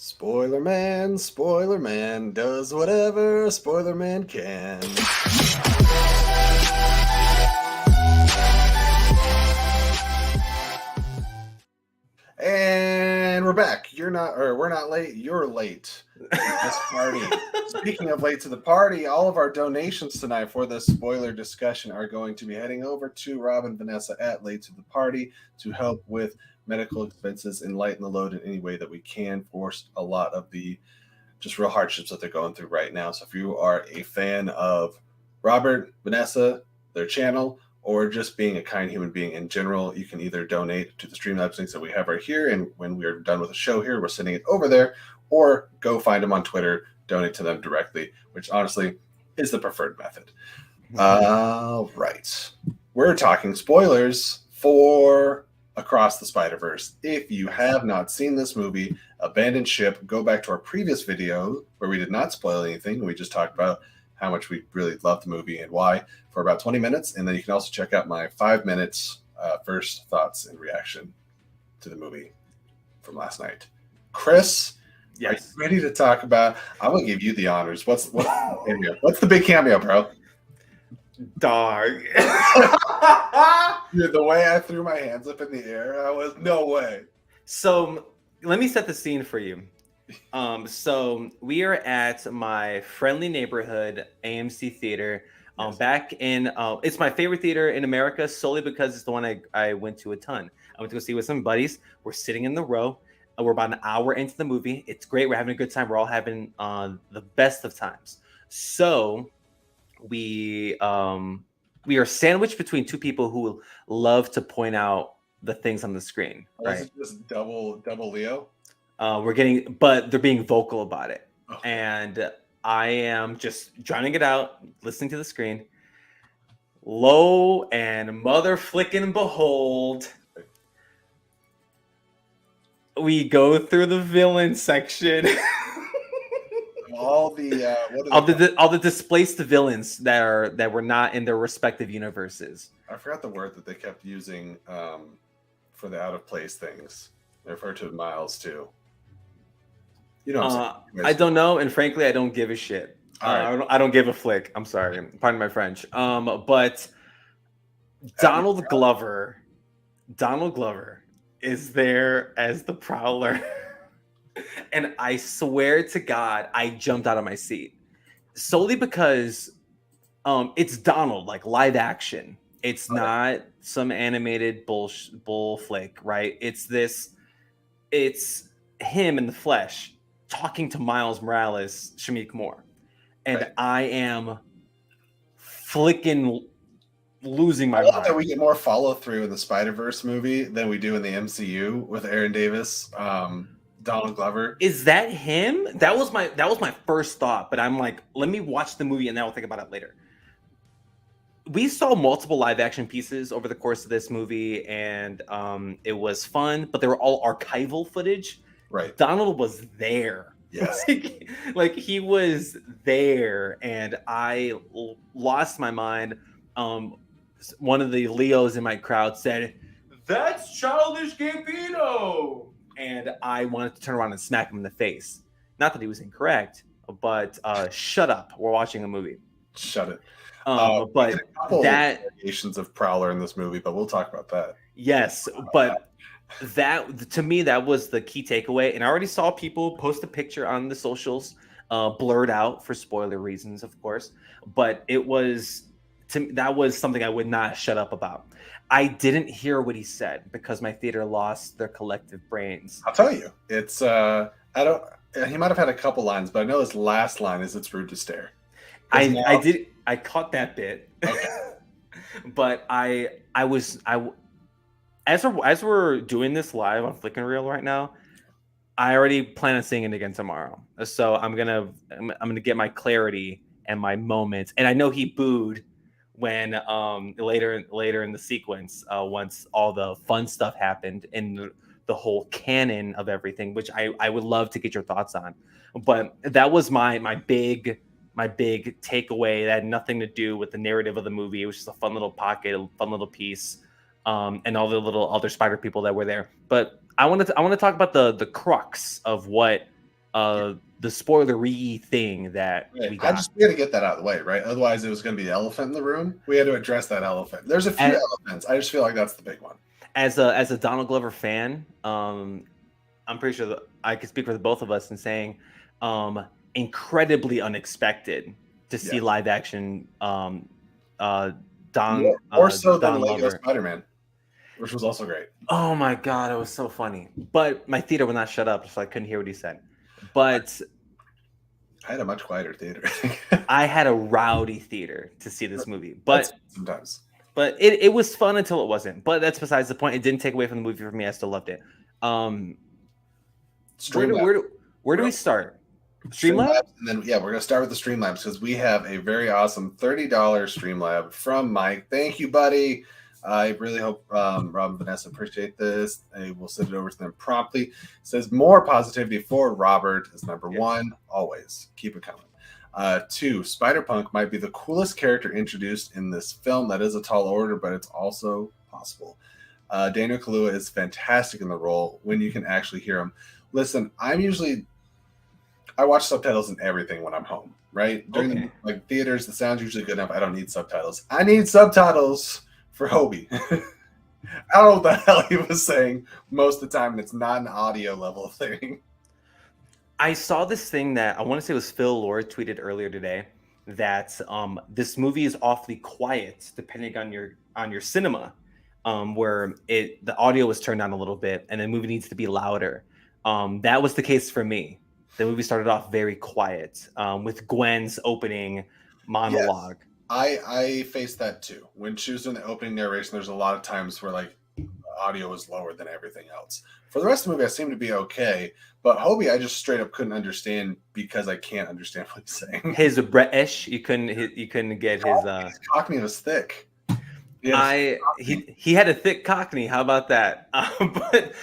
Spoiler man does whatever spoiler man can. And we're back. We're not late. You're late. This party. Speaking of late to the party, all of our donations tonight for this spoiler discussion are going to be heading over to Rob and Vanessa at Late to the Party to help with medical expenses and lighten the load in any way that we can for a lot of the just real hardships that they're going through right now. So if you are a fan of Robert, Vanessa, their channel, or just being a kind human being in general, you can either donate to the Streamlabs links that we have right here, and when we're done with the show here, we're sending it over there, or go find them on Twitter, donate to them directly, which honestly is the preferred method. All right. We're talking spoilers for Across the Spiderverse. If you have not seen this movie, Abandoned Ship, go back to our previous video where we did not spoil anything. We just talked about how much we really loved the movie and why for about 20 minutes. And then you can also check out my 5 minutes first thoughts and reaction to the movie from last night. Chris, yes. Are you ready to talk about? I'm going to give you the honors. What's the big cameo, bro? Dog. Dude, the way I threw my hands up in the air, I was no way. So let me set the scene for you. So we are at my friendly neighborhood AMC theater. Yes. Back in it's my favorite theater in America solely because it's the one I went to a ton. I went to go see with some buddies. We're sitting in the row. We're about an hour into the movie. It's great. We're having a good time. We're all having the best of times. So we are sandwiched between two people who love to point out the things on the screen. Right? Is it just double Leo? But they're being vocal about it. Oh. And I am just drowning it out, listening to the screen. Lo and mother flickin' behold, we go through the villain section. all the displaced villains that were not in their respective universes. I forgot the word that they kept using for the out of place things. They refer to Miles too. You know, I don't know, and frankly, I don't give a shit. Right. I don't give a flick. I'm sorry, pardon my French. But Donald Glover is there as the Prowler. And I swear to God, I jumped out of my seat solely because it's Donald, like live action. It's not some animated bull flick, right? It's him in the flesh talking to Miles Morales, Shameik Moore. And right. I am flicking losing my mind. That we get more follow through in the Spiderverse movie than we do in the MCU with Aaron Davis. Donald Glover. Is that him? That was my first thought, but I'm like, let me watch the movie and then I'll think about it later. We saw multiple live action pieces over the course of this movie, and it was fun, but they were all archival footage. Right. Donald was there. Yes. like he was there, and I lost my mind. One of the Leos in my crowd said, "That's Childish Gambino." And I wanted to turn around and smack him in the face. Not that he was incorrect, but shut up. We're watching a movie. Shut it. But that variations of Prowler in this movie, but we'll talk about that. Yes, but that to me, that was the key takeaway. And I already saw people post a picture on the socials, blurred out for spoiler reasons, of course. But that was something I would not shut up about. I didn't hear what he said because my theater lost their collective brains. I'll tell you, it's he might have had a couple lines, but I know his last line is "It's rude to stare." I caught that bit. Okay. But as we're doing this live on Flick and Reel right now, I already plan on seeing it again tomorrow. So I'm gonna get my clarity and my moments. And I know he booed when later in the sequence, once all the fun stuff happened and the whole canon of everything, which I would love to get your thoughts on. But that was my big takeaway. That had nothing to do with the narrative of the movie. It was just a fun little pocket, a fun little piece, and all the little other spider people that were there. But I want to talk about the crux of what the spoilery thing that Right. we I got. we had to get that out of the way, right? Otherwise, it was going to be the elephant in the room. We had to address that elephant. There's a few elephants. I just feel like that's the big one. As a Donald Glover fan, I'm pretty sure that I could speak for the both of us in saying, incredibly unexpected to see Yes. live action More so than Don Lego Lover. Spider-Man, which was also great. Oh my god, it was so funny. But my theater would not shut up, so I couldn't hear what he said. But I had a much quieter theater. I had a rowdy theater to see this movie. But sometimes. But it was fun until it wasn't. But that's besides the point. It didn't take away from the movie for me. I still loved it. Where do we start? Streamlabs? And then we're gonna start with the Streamlabs because we have a very awesome $30 Streamlab from Mike. Thank you, buddy. I really hope Rob and Vanessa appreciate this. I will send it over to them promptly. It says more positivity for Robert is number one. Always keep it coming. 2, Spider-Punk might be the coolest character introduced in this film. That is a tall order, but it's also possible. Daniel Kaluuya is fantastic in the role when you can actually hear him. Listen, I watch subtitles and everything when I'm home, right? During the theaters, the sound's usually good enough. I don't need subtitles. I need subtitles for Hobie. I don't know what the hell he was saying most of the time, and it's not an audio level thing. I saw this thing that I want to say was Phil Lord tweeted earlier today that this movie is awfully quiet depending on your cinema, where the audio was turned down a little bit and the movie needs to be louder. That was the case for me. The movie started off very quiet with Gwen's opening monologue. Yes, I faced that too. When she was doing the opening narration, there's a lot of times where like audio was lower than everything else. For the rest of the movie, I seemed to be okay. But Hobie, I just straight up couldn't understand because I can't understand what he's saying. His British, you couldn't get his. His Cockney was thick. He had a thick Cockney. How about that? But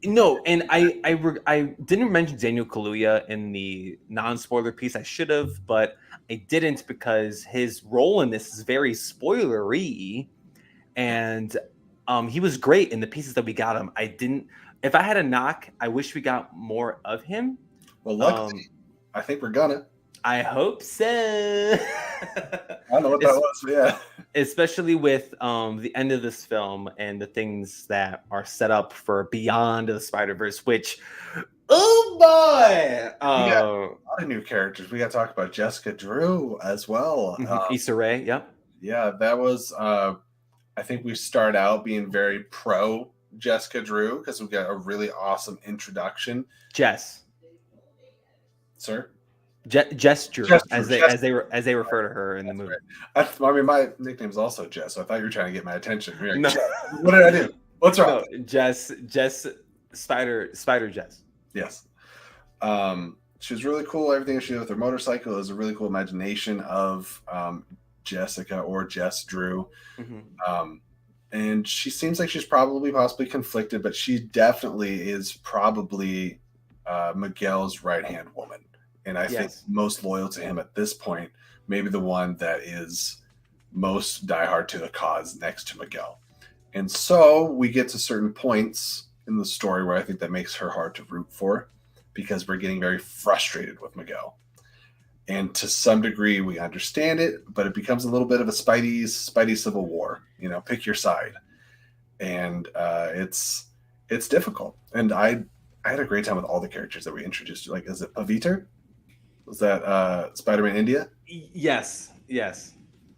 no, and I didn't mention Daniel Kaluuya in the non-spoiler piece. I should have, but I didn't because his role in this is very spoilery, and he was great in the pieces that we got him. If I had a knock, I wish we got more of him. Well, luckily, I think we're gonna. I hope so. I don't know what that was, but yeah. Especially with the end of this film and the things that are set up for Beyond the Spiderverse, which, oh boy! We got a lot of new characters. We got to talk about Jessica Drew as well. Issa Rae, yep. Yeah, that was, I think we start out being very pro Jessica Drew because we got a really awesome introduction. Jess. Sir? Jess Drew, as they refer to her in the movie. Right. I mean, my nickname's also Jess, so I thought you were trying to get my attention. Like, no. What did I do? What's wrong? No, Jess, Spider Jess. Yes. She was really cool. Everything she did with her motorcycle is a really cool imagination of Jessica or Jess Drew. Mm-hmm. And she seems like she's possibly conflicted, but she definitely is probably Miguel's right-hand woman. And I think most loyal to him at this point, maybe the one that is most diehard to the cause next to Miguel. And so we get to certain points in the story where I think that makes her hard to root for because we're getting very frustrated with Miguel. And to some degree, we understand it, but it becomes a little bit of a Spidey civil war. You know, pick your side, and it's difficult. And I had a great time with all the characters that we introduced. Like, is it Paviter? Was that Spider-Man India? Yes.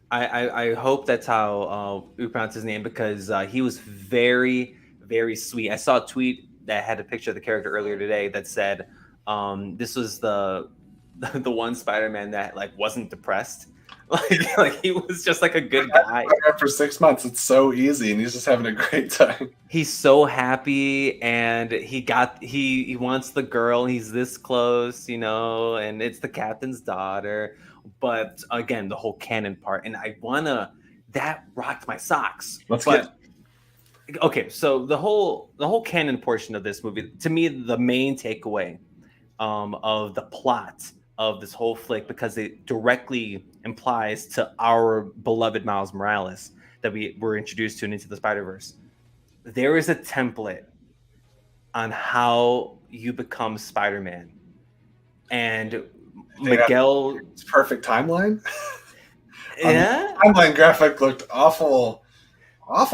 I hope that's how we pronounce his name because he was very, very sweet. I saw a tweet that had a picture of the character earlier today that said this was the one Spider-Man that like wasn't depressed. Like he was just like a good guy. For 6 months, it's so easy, and he's just having a great time. He's so happy, and he wants the girl. He's this close, you know, and it's the captain's daughter. But again, the whole canon part, and that rocked my socks. Okay, so the whole canon portion of this movie, to me, the main takeaway of the plot of this whole flick, because it directly implies to our beloved Miles Morales that we were introduced to Into the Spider-Verse. There is a template on how you become Spider-Man and They got Miguel. its perfect timeline. Yeah. Timeline graphic looked awful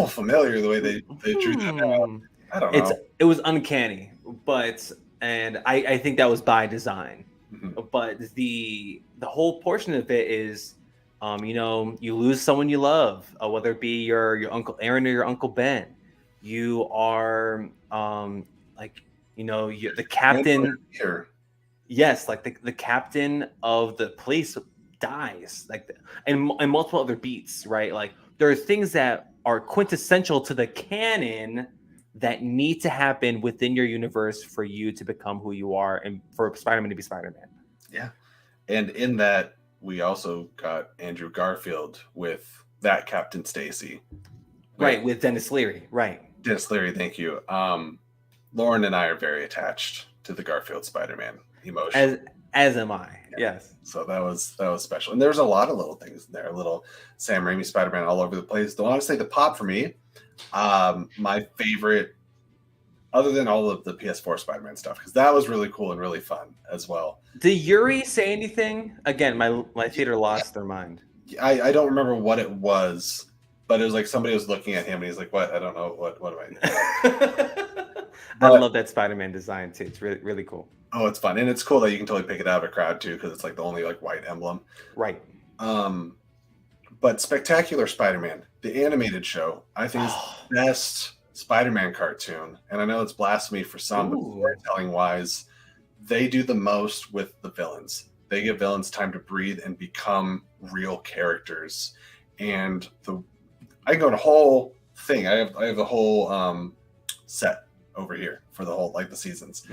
familiar the way they drew that out. I don't know. It was uncanny, but and I think that was by design. Mhm. But the whole portion of it is, you lose someone you love, whether it be your Uncle Aaron or your Uncle Ben. You are like the captain. Here. Yes, like the captain of the police dies, and multiple other beats, right? Like there are things that are quintessential to the canon that need to happen within your universe for you to become who you are and for Spider-Man to be Spider-Man. Yeah. And in that, we also got Andrew Garfield with that Captain Stacy. Right, with Dennis Leary. Right. Dennis Leary, thank you. Lauren and I are very attached to the Garfield Spider-Man emotion. As am I. Yeah. Yes. So that was special. And there's a lot of little things in there, a little Sam Raimi Spider-Man all over the place. Though honestly, the pop for me, my favorite, other than all of the PS4 Spider-Man stuff, because that was really cool and really fun as well. Did Yuri say anything? Again, my theater lost their mind. I don't remember what it was, but it was like somebody was looking at him and he's like, "What? I don't know. What am I?" I love that Spider-Man design too. It's really, really cool. Oh, it's fun. And it's cool that you can totally pick it out of a crowd too, because it's like the only like white emblem. Right. But Spectacular Spider-Man, the animated show, I think is the best Spider-Man cartoon. And I know it's blasphemy for some, but storytelling wise, they do the most with the villains. They give villains time to breathe and become real characters. And I can go to whole thing. I have the whole set over here for the whole the seasons.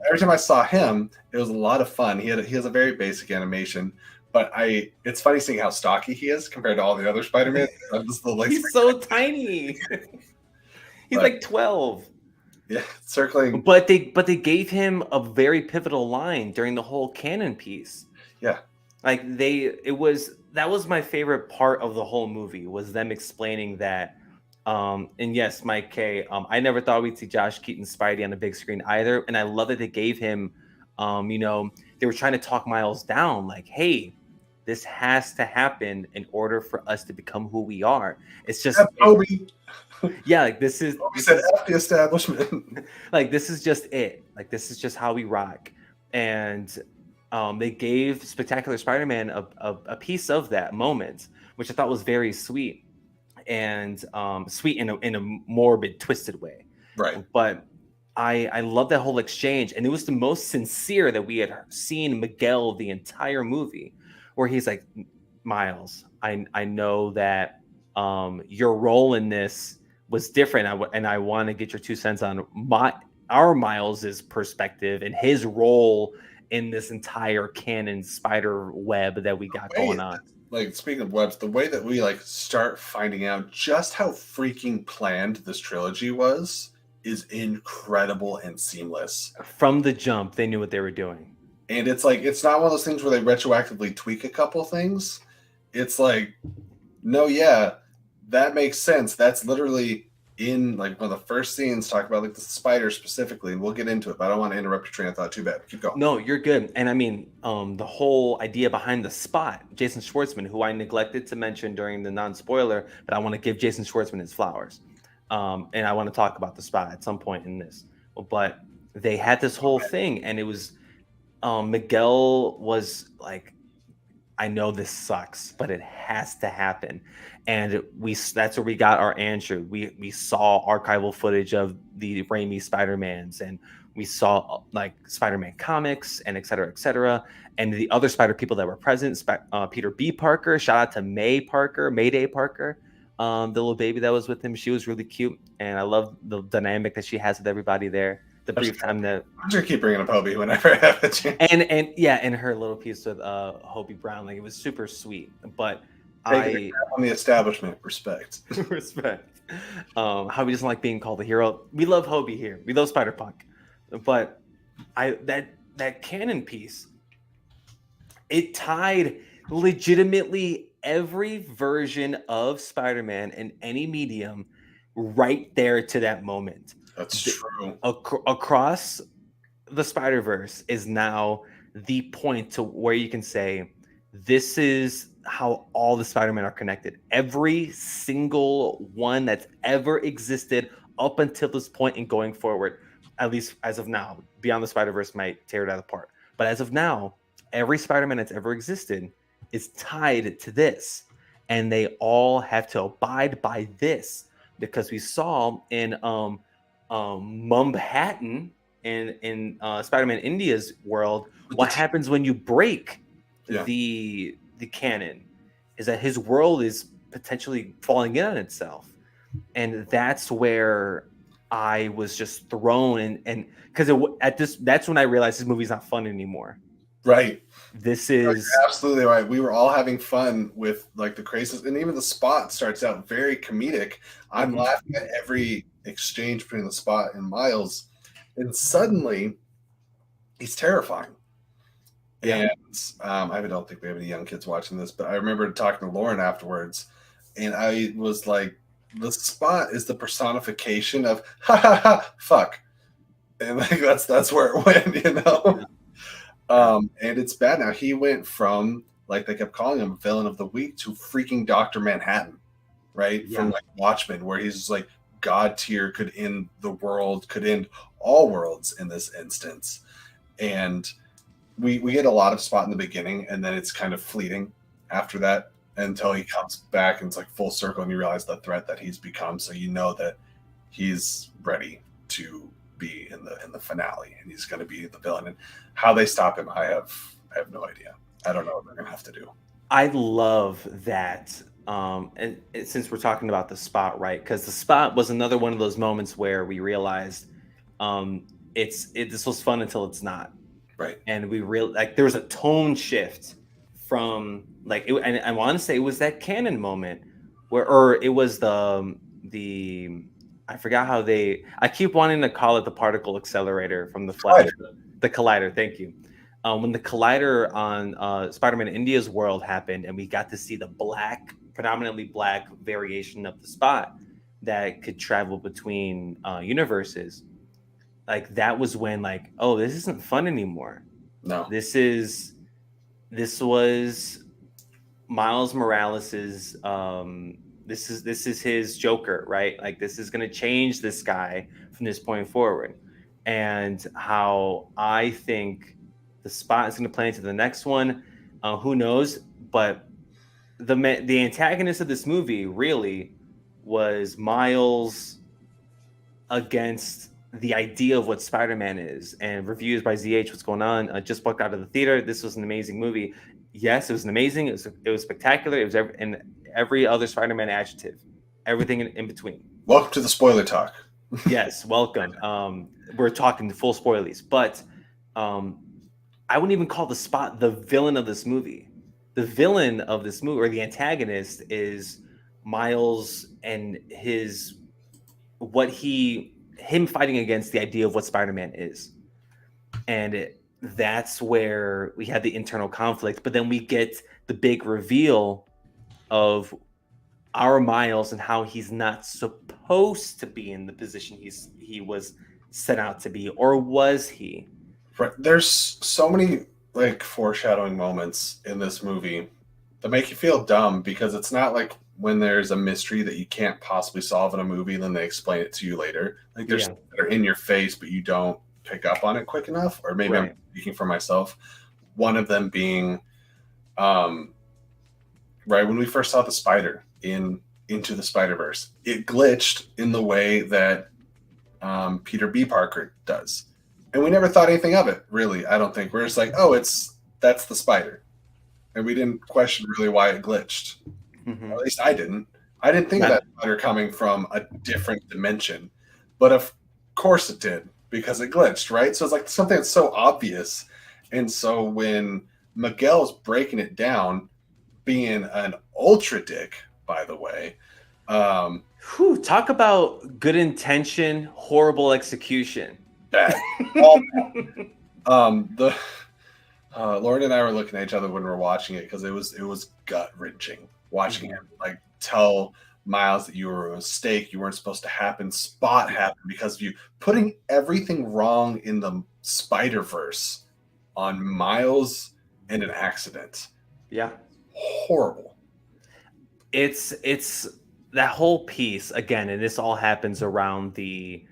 Every time I saw him, it was a lot of fun. He has a very basic animation, but it's funny seeing how stocky he is compared to all the other Spider-Man. He's so tiny. He's like 12. Yeah, circling. But they gave him a very pivotal line during the whole canon piece. Yeah. That was my favorite part of the whole movie, was them explaining that. And yes, Mike K. I never thought we'd see Josh Keaton's Spidey on the big screen either. And I love that they gave him, they were trying to talk Miles down, like, hey, this has to happen in order for us to become who we are. It's just Toby. Yeah, like this is F the establishment. Like this is just it. Like this is just how we rock. And they gave Spectacular Spider-Man a piece of that moment, which I thought was very sweet. And sweet in a morbid, twisted way. Right. But I love that whole exchange. And it was the most sincere that we had seen Miguel the entire movie, where he's like, Miles, I know that your role in this was different. And I want to get your 2 cents on our Miles's perspective and his role in this entire canon spider web that we got going on. Like, speaking of webs, the way that we start finding out just how freaking planned this trilogy was is incredible and seamless. From the jump, they knew what they were doing. And it's not one of those things where they retroactively tweak a couple things. It's like, no, yeah, that makes sense. That's literally in one of the first scenes, talk about the spider specifically, and we'll get into it, but I don't want to interrupt your train of thought too bad. Keep going. No, you're good. And I mean, the whole idea behind the Spot, Jason Schwartzman, who I neglected to mention during the non-spoiler, but I want to give Jason Schwartzman his flowers. And I want to talk about the Spot at some point in this. But they had this whole thing, and it was Miguel was like, I know this sucks, but it has to happen. And that's where we got our answer. We saw archival footage of the Raimi Spider-Mans, and we saw Spider-Man comics and et cetera, and the other Spider people that were present. Peter B. Parker, shout out to Mayday Parker, the little baby that was with him. She was really cute, and I love the dynamic that she has with everybody there. The brief time that I'm just keep bringing up Hobie whenever I have a chance. And her little piece with Hobie Brown, it was super sweet. But on the establishment, respect. Hobie doesn't like being called a hero. We love Hobie here. We love Spider-Punk. But that canon piece, it tied legitimately every version of Spider-Man in any medium right there to that moment. That's true. Across the Spider-Verse is now the point to where you can say this is how all the Spider-Man are connected. Every single one that's ever existed up until this point and going forward, at least as of now. Beyond the Spider-Verse might tear that apart, but as of now, every Spider-Man that's ever existed is tied to this, and they all have to abide by this, because we saw in Mumhattan in Spider-Man India's world, what happens when you break the canon is that his world is potentially falling in on itself. And that's where I was just thrown, and because that's when I realized this movie's not fun anymore. Right. This is You're absolutely right. We were all having fun with like the craziest, and even the Spot starts out very comedic. I'm laughing at every exchange between the Spot and Miles, and suddenly he's terrifying. Yeah. And I don't think we have any young kids watching this, but I remember talking to Lauren afterwards, and I was like, the Spot is the personification of ha ha ha fuck. And like that's where it went, you know. And it's bad now. He went from, like, they kept calling him villain of the week to freaking Dr. Manhattan, right? From like Watchmen, where he's just like God tier, could end the world, could end all worlds in this instance. And we get a lot of Spot in the beginning, and then it's kind of fleeting after that until he comes back and it's like full circle, and you realize the threat that he's become. So you know that he's ready to be in the finale, and he's going to be the villain. And how they stop him, I have no idea. I don't know what they're going to have to do. I love that. And since we're talking about the Spot, right? Because the Spot was another one of those moments where we realized this was fun until it's not. Right. And we there was a tone shift from like and I want to say it was that canon moment or it was the I forgot how I keep wanting to call it the particle accelerator from the Flash. The collider, thank you. When the collider on Spider-Man India's world happened, and we got to see the predominantly black variation of the Spot that could travel between universes, like that was when like, oh, this isn't fun anymore. No. This was Miles Morales's this is his Joker, right? Like this is going to change this guy from this point forward. And how I think the Spot is going to play into the next one, who knows? But the antagonist of this movie really was Miles against the idea of what Spider-Man is. And reviews by ZH, what's going on? Just walked out of the theater. This was an amazing movie. Yes, it was amazing. It was spectacular. It was every other Spider-Man adjective, everything in between. Welcome to the spoiler talk. Yes, welcome. We're talking full spoilies, but I wouldn't even call the Spot the villain of this movie. The villain of this movie, or the antagonist, is Miles and him fighting against the idea of what Spider-Man is. And that's where we had the internal conflict, but then we get the big reveal of our Miles and how he's not supposed to be in the position he was set out to be, or was he? Right. There's so many like foreshadowing moments in this movie that make you feel dumb, because it's not like when there's a mystery that you can't possibly solve in a movie, then they explain it to you later. Like there's things that are in your face, but you don't pick up on it quick enough, or maybe I'm speaking for myself. One of them being, right when we first saw the spider into the Spider-Verse, it glitched in the way that Peter B. Parker does. And we never thought anything of it, really. I don't think. We're just like, oh, that's the spider. And we didn't question really why it glitched. Mm-hmm. Or at least I didn't. I didn't think of that spider coming from a different dimension. But of course it did, because it glitched, right? So it's like something that's so obvious. And so when Miguel's breaking it down, being an ultra dick, by the way. Talk about good intention, horrible execution. Bad. All bad. Lauren and I were looking at each other when we were watching it, because it was gut wrenching watching him like tell Miles, that you were a mistake, you weren't supposed to happen, Spot happened because of you. Putting everything wrong in the Spider-Verse on Miles and an accident. Yeah. Horrible. It's that whole piece again, and this all happens around the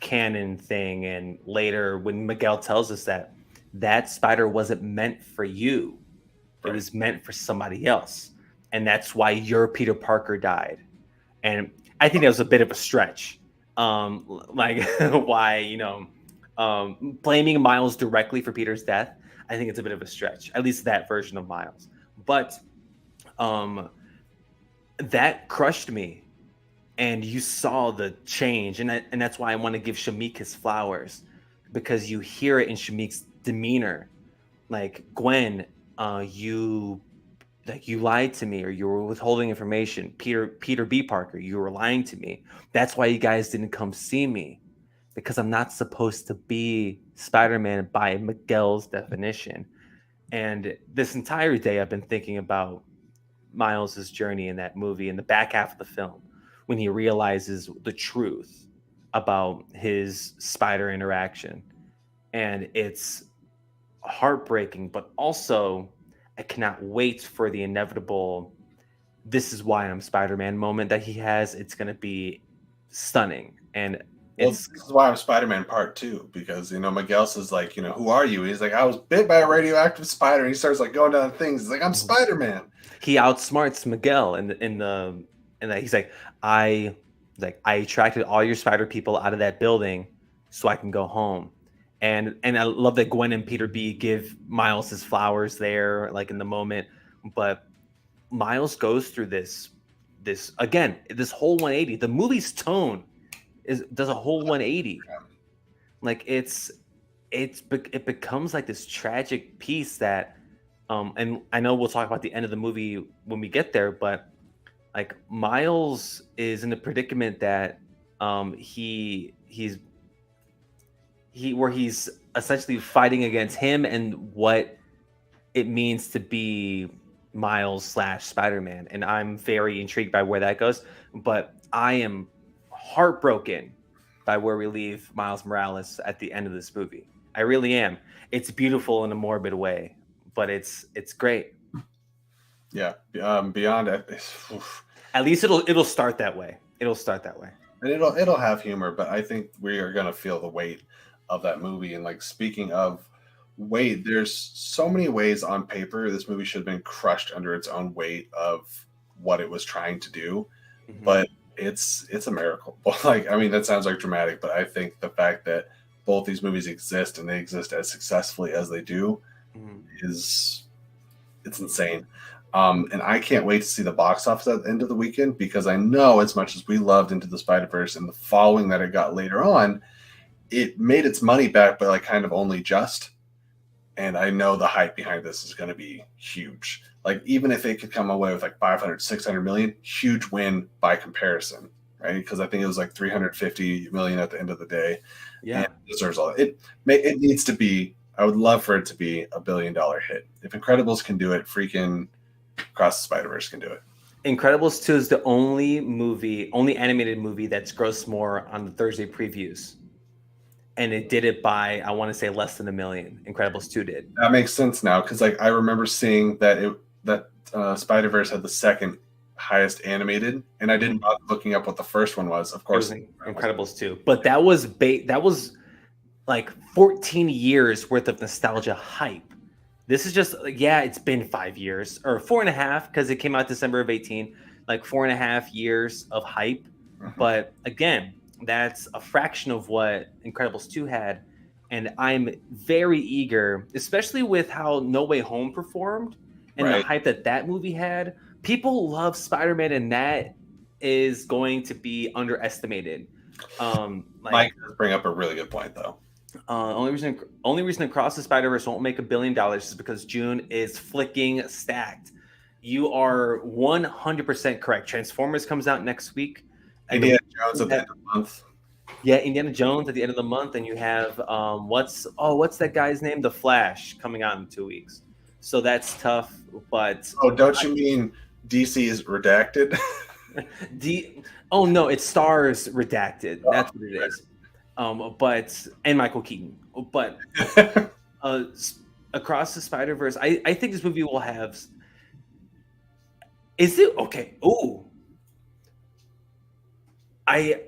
canon thing, and later when Miguel tells us that that spider wasn't meant for you, it Right. was meant for somebody else, and that's why your Peter Parker died. And I think that was a bit of a stretch, like why blaming Miles directly for Peter's death. I think it's a bit of a stretch, at least that version of Miles. But um, that crushed me, and you saw the change, and that's why I want to give Shamik his flowers, because you hear it in Shamik's demeanor, like Gwen, you lied to me, or you were withholding information. Peter B. Parker, you were lying to me. That's why you guys didn't come see me, because I'm not supposed to be Spider-Man by Miguel's definition. And this entire day, I've been thinking about Miles's journey in that movie, in the back half of the film, when he realizes the truth about his spider interaction. And it's heartbreaking, but also I cannot wait for the inevitable "this is why I'm Spider-Man" moment that he has. It's going to be stunning. And Well, it's this is why I'm Spider-Man Part 2, because Miguel says, like, who are you? He's like, I was bit by a radioactive spider. And he starts like going down things. He's like, I'm Spider-Man. he outsmarts Miguel and that he's like, I attracted all your spider people out of that building so I can go home. And I love that Gwen and Peter B give Miles his flowers there, like in the moment. But Miles goes through this again, this whole 180. The movie's tone does a whole 180. Like it becomes like this tragic piece that and I know we'll talk about the end of the movie when we get there, but like Miles is in a predicament that he's where he's essentially fighting against him and what it means to be Miles / Spider-Man. And I'm very intrigued by where that goes, but I am heartbroken by where we leave Miles Morales at the end of this movie. I really am. It's beautiful in a morbid way, but it's great. Yeah. Beyond it, At least it'll start that way. It'll start that way. and it'll have humor, but I think we are gonna feel the weight of that movie. And like, speaking of weight, there's so many ways on paper this movie should have been crushed under its own weight of what it was trying to do, but it's a miracle. Like, I mean, that sounds like dramatic, but I think the fact that both these movies exist and they exist as successfully as they do it's insane. And I can't wait to see the box office at the end of the weekend, because I know, as much as we loved Into the Spider-Verse and the following that it got later on, it made its money back, but like kind of only just. And I know the hype behind this is going to be huge. Like, even if it could come away with like 500, 600 million, huge win by comparison, right? Because I think it was like 350 million at the end of the day. Yeah. And it deserves all it. It needs to be. I would love for it to be $1 billion hit. If Incredibles can do it, freaking Across the Spider-Verse can do it. Incredibles 2 is the only animated movie that's grossed more on the Thursday previews. And it did it by, I want to say, less than $1 million. Incredibles 2 did. That makes sense now, because like I remember seeing that Spider-Verse had the second highest animated, and I didn't bother looking up what the first one was. Of course, Incredibles 2, but that was like 14 years worth of nostalgia hype. This is just it's been 5 years or 4.5, because it came out December of 2018, like 4.5 years of hype. But again, that's a fraction of what Incredibles 2 had. And I'm very eager, especially with how No Way Home performed and the hype that movie had. People love Spider-Man, and that is going to be underestimated. Mike does bring up a really good point, though. Only reason Across the Spider-Verse won't make $1 billion is because June is flicking stacked. You are 100% correct. Transformers comes out next week. Indiana Jones at the end of the month. Yeah, Indiana Jones at the end of the month, and you have what's that guy's name? The Flash coming out in 2 weeks. So that's tough. But don't you mean DC is redacted? Oh no, it stars redacted. That's what it is. But and Michael Keaton. But uh, across the Spider Verse, I think this movie will have. Is it okay? Oh, I.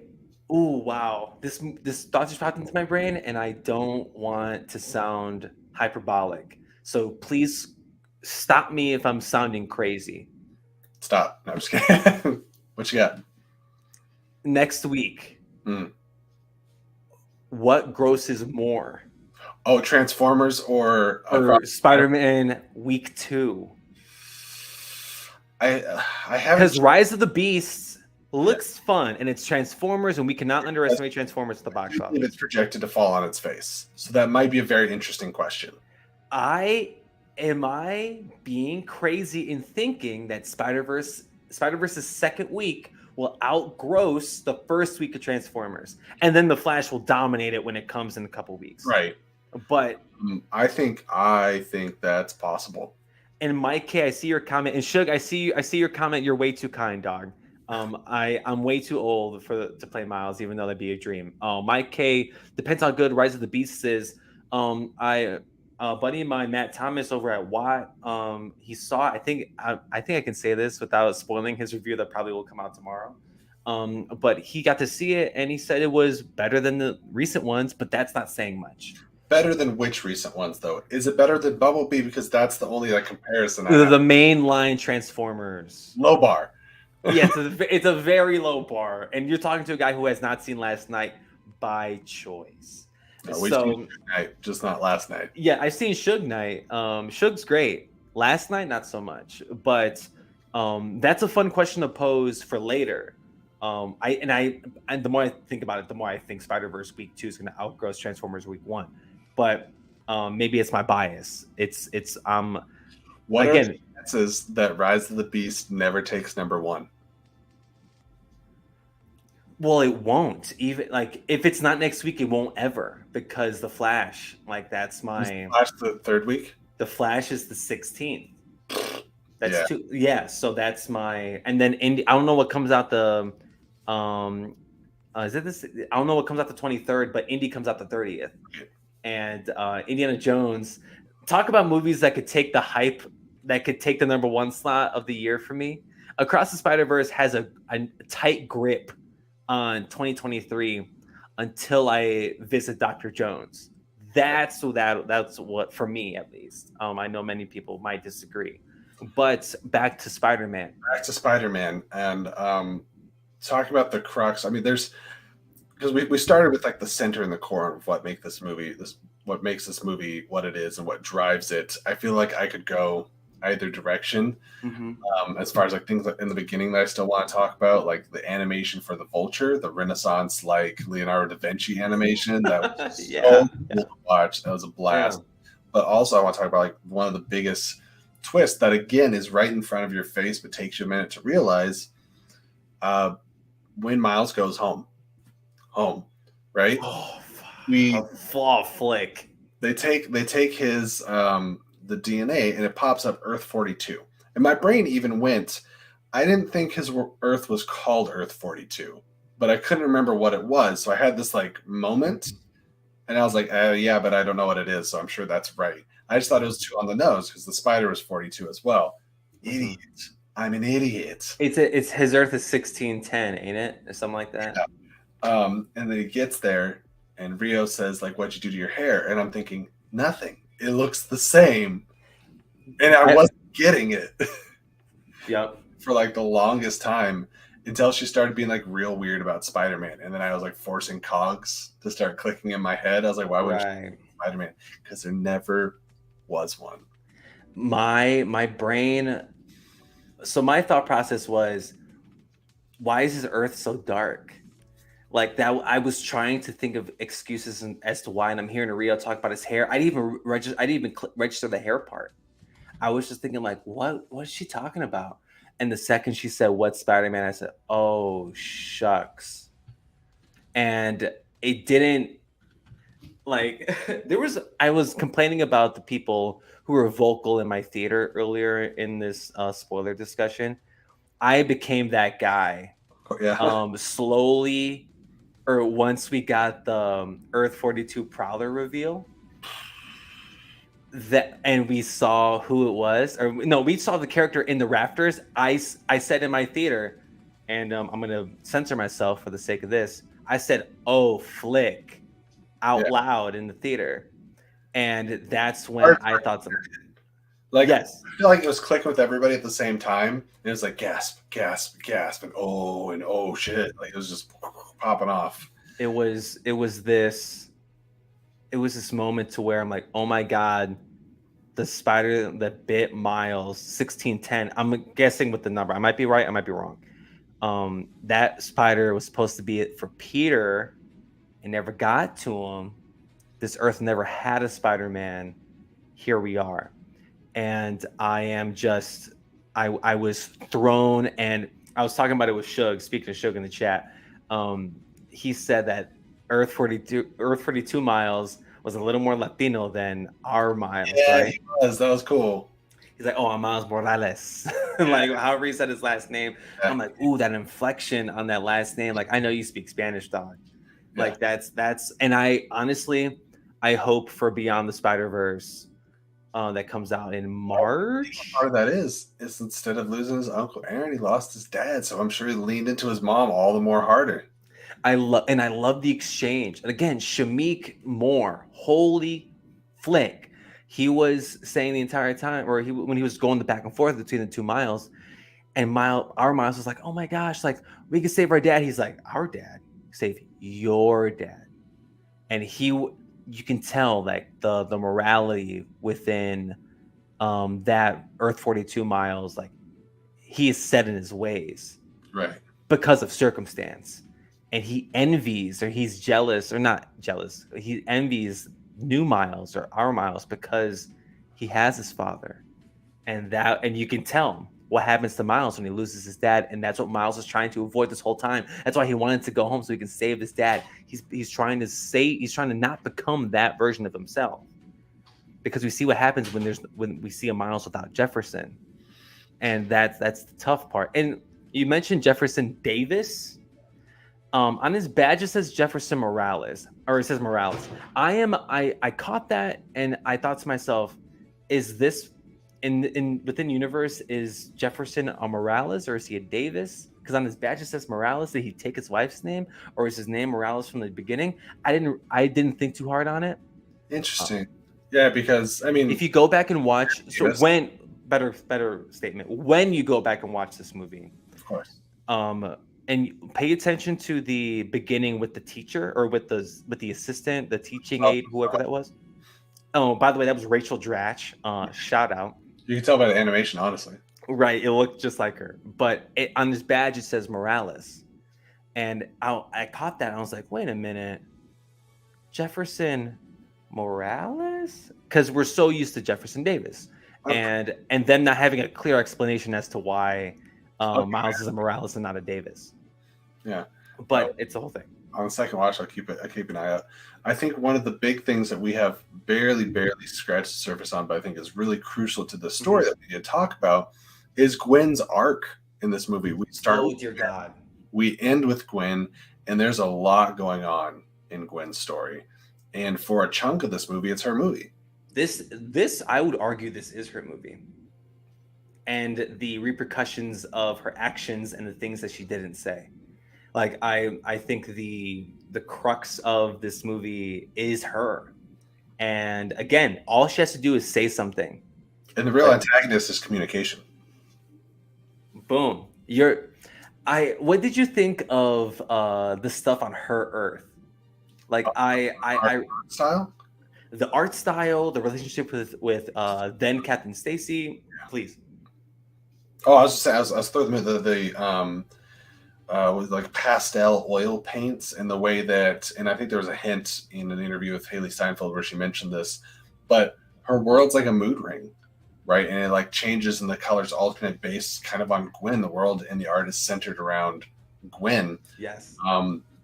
Oh wow, this thought just popped into my brain, and I don't want to sound hyperbolic. So please stop me if I'm sounding crazy. Stop. No, I'm just kidding. What you got? Next week, Hmm. what grosses more? Oh, Transformers or Or Spider-Man week 2? I I haven't. Because Rise of the Beasts looks fun, and it's Transformers, and we cannot underestimate Transformers at the box I believe office. it's projected to fall on its face, so that might be a very interesting question. Am I being crazy in thinking that Spider-Verse's second week will outgross the first week of Transformers, and then the Flash will dominate it when it comes in a couple weeks. Right. But I think that's possible. and Mike K, I see your comment, and Shug, I see your comment. You're way too kind, dog. I'm way too old to play Miles, even though that'd be a dream. Mike K, depends how good Rise of the Beasts is. I buddy of mine, Matt Thomas over at Watt, he saw. I think I can say this without spoiling his review that probably will come out tomorrow. But he got to see it, and he said it was better than the recent ones, but that's not saying much. Better than which recent ones, though? Is it better than Bumblebee? Because that's the only comparison I have. The mainline Transformers. Low bar. Yeah, it's a very low bar, and you're talking to a guy who has not seen Last Night by choice. No, we've seen Suge Knight, just not Last Night. Yeah, I've seen Suge Knight. Suge's great. Last Night, not so much. But that's a fun question to pose for later. And the more I think about it, the more I think Spider-Verse week 2 is going to outgrow Transformers week 1. But maybe it's my bias. What again, are the chances that Rise of the Beast never takes number 1? Well, it won't. Even if it's not next week, it won't ever, because the Flash, that's my Flash the third week. The Flash is the 16th. That's Yeah. two. Yeah, so that's my. And then I don't know what comes out the is it this? I don't know what comes out the 23rd, but Indy comes out the 30th. And Indiana Jones. Talk about movies that could take the hype, that could take the number 1 slot of the year for me. Across the Spider-Verse has a tight grip on 2023 until I visit Dr. Jones. That's what, for me at least. I know many people might disagree, but back to Spider-Man. And talk about the crux. I mean, because we started with the center and the core of what makes this movie what it is and what drives it. I feel like I could go either direction. As far as things in the beginning that I still want to talk about, like the animation for the Vulture, the Renaissance Leonardo da Vinci animation, that was cool to watch. That was a blast. Yeah. But also I want to talk about one of the biggest twists that again is right in front of your face but takes you a minute to realize, when Miles goes home, right? Flick. They take his the DNA and it pops up Earth 42. And my brain even went, I didn't think his Earth was called Earth 42, but I couldn't remember what it was. So I had this moment and I was like, yeah, but I don't know what it is. So I'm sure that's right. I just thought it was 2 on the nose because the spider was 42 as well. Idiot. I'm an idiot. It's his Earth is 1610, ain't it? Or something like that. Yeah. And then he gets there and Rio says, what'd you do to your hair? And I'm thinking, nothing. It looks the same. And I wasn't getting it. Yep. For the longest time until she started being real weird about Spider-Man. And then I was forcing cogs to start clicking in my head. I was like, why would you Spider-Man? Because there never was one. My brain. So my thought process was, why is his Earth so dark? That I was trying to think of excuses as to why, and I'm hearing Rio talk about his hair. I didn't even register the hair part. I was just thinking what's she talking about? And the second she said, "What's Spider-Man?" I said, "Oh shucks." And it didn't I was complaining about the people who were vocal in my theater earlier in this spoiler discussion. I became that guy. Yeah. Slowly, or once we got the Earth 42 Prowler reveal, and we saw who it was, or no, we saw the character in the rafters. I said in my theater, and I'm gonna censor myself for the sake of this. I said, "Oh, Flick," Yeah. out loud in the theater, and that's when Hard I thought something. Like, I Yes, feel like it was clicking with everybody at the same time. And it was like gasp, gasp, gasp, and oh shit. Like it was just popping off. it was this moment to where I'm like, oh my god, the spider that bit Miles 1610. I'm guessing with the number. I might be right, I might be wrong. That spider was supposed to be it for Peter and never got to him. This Earth never had a Spider-Man. Here we are. And I was thrown, and I was talking about it with Shug, speaking of Shug in the chat. He said that Earth 42 Miles was a little more Latino than our Miles, Yeah, right? he was. That was cool. He's like, oh, I'm Miles Morales. Like, however he said his last name. Yeah. I'm like, ooh, that inflection on that last name. Like, I know you speak Spanish, dog. Like, that's, and I honestly, I hope for Beyond the Spider-Verse that comes out in March. Part of that is instead of losing his Uncle Aaron, he lost his dad. So I'm sure he leaned into his mom all the more harder. I love the exchange. And again, Shamik Moore, holy flick. He was saying the entire time, or when he was going the back and forth between the 2 Miles, and our Miles was like, oh my gosh, like we can save our dad. He's like, our dad, save your dad. And you can tell like the morality within that Earth 42 Miles, like he is set in his ways, right? Because of circumstance. And he envies, or he's jealous, or not jealous, he envies new Miles or our Miles because he has his father. And you can tell what happens to Miles when he loses his dad. And that's what Miles is trying to avoid this whole time. That's why he wanted to go home so he can save his dad. He's trying to not become that version of himself. Because we see what happens when we see a Miles without Jefferson. And that's the tough part. And you mentioned Jefferson Davis. On his badge it says Jefferson Morales, or it says Morales. I caught that, and I thought to myself, is this within universe, is Jefferson a Morales or is he a Davis? Because on his badge it says Morales. Did he take his wife's name, or is his name Morales from the beginning? I didn't think too hard on it. Interesting. Yeah, because I mean, if you go back and watch, better statement, when you go back and watch this movie, of course, and pay attention to the beginning with the teacher, or with the assistant, the teaching aide, whoever that was. Oh, by the way, that was Rachel Dratch. Shout out. You can tell by the animation, honestly. Right, it looked just like her. But on this badge it says Morales, and I caught that. And I was like, wait a minute, Jefferson Morales? Because we're so used to Jefferson Davis, and them not having a clear explanation as to why Miles is a Morales and not a Davis. Yeah, but it's the whole thing. On the second watch, I keep an eye out. I think one of the big things that we have barely scratched the surface on, but I think is really crucial to the story that we need to talk about, is Gwen's arc in this movie. We start. Oh dear God. We end with Gwen, and there's a lot going on in Gwen's story. And for a chunk of this movie, it's her movie. This I would argue this is her movie. And the repercussions of her actions and the things that she didn't say. Like I think the crux of this movie is her. And again, all she has to do is say something. And the real antagonist is communication. Boom. What did you think of the stuff on her Earth? Like art style? The art style, the relationship with then Captain Stacy, please. Oh, I was just saying, I was throwing the with like pastel oil paints, and the way that, and I think there was a hint in an interview with Haley Steinfeld where she mentioned this, but her world's like a mood ring, right? And it like changes, and the colors alternate based kind of on Gwen. The world and the art is centered around Gwen. Yes.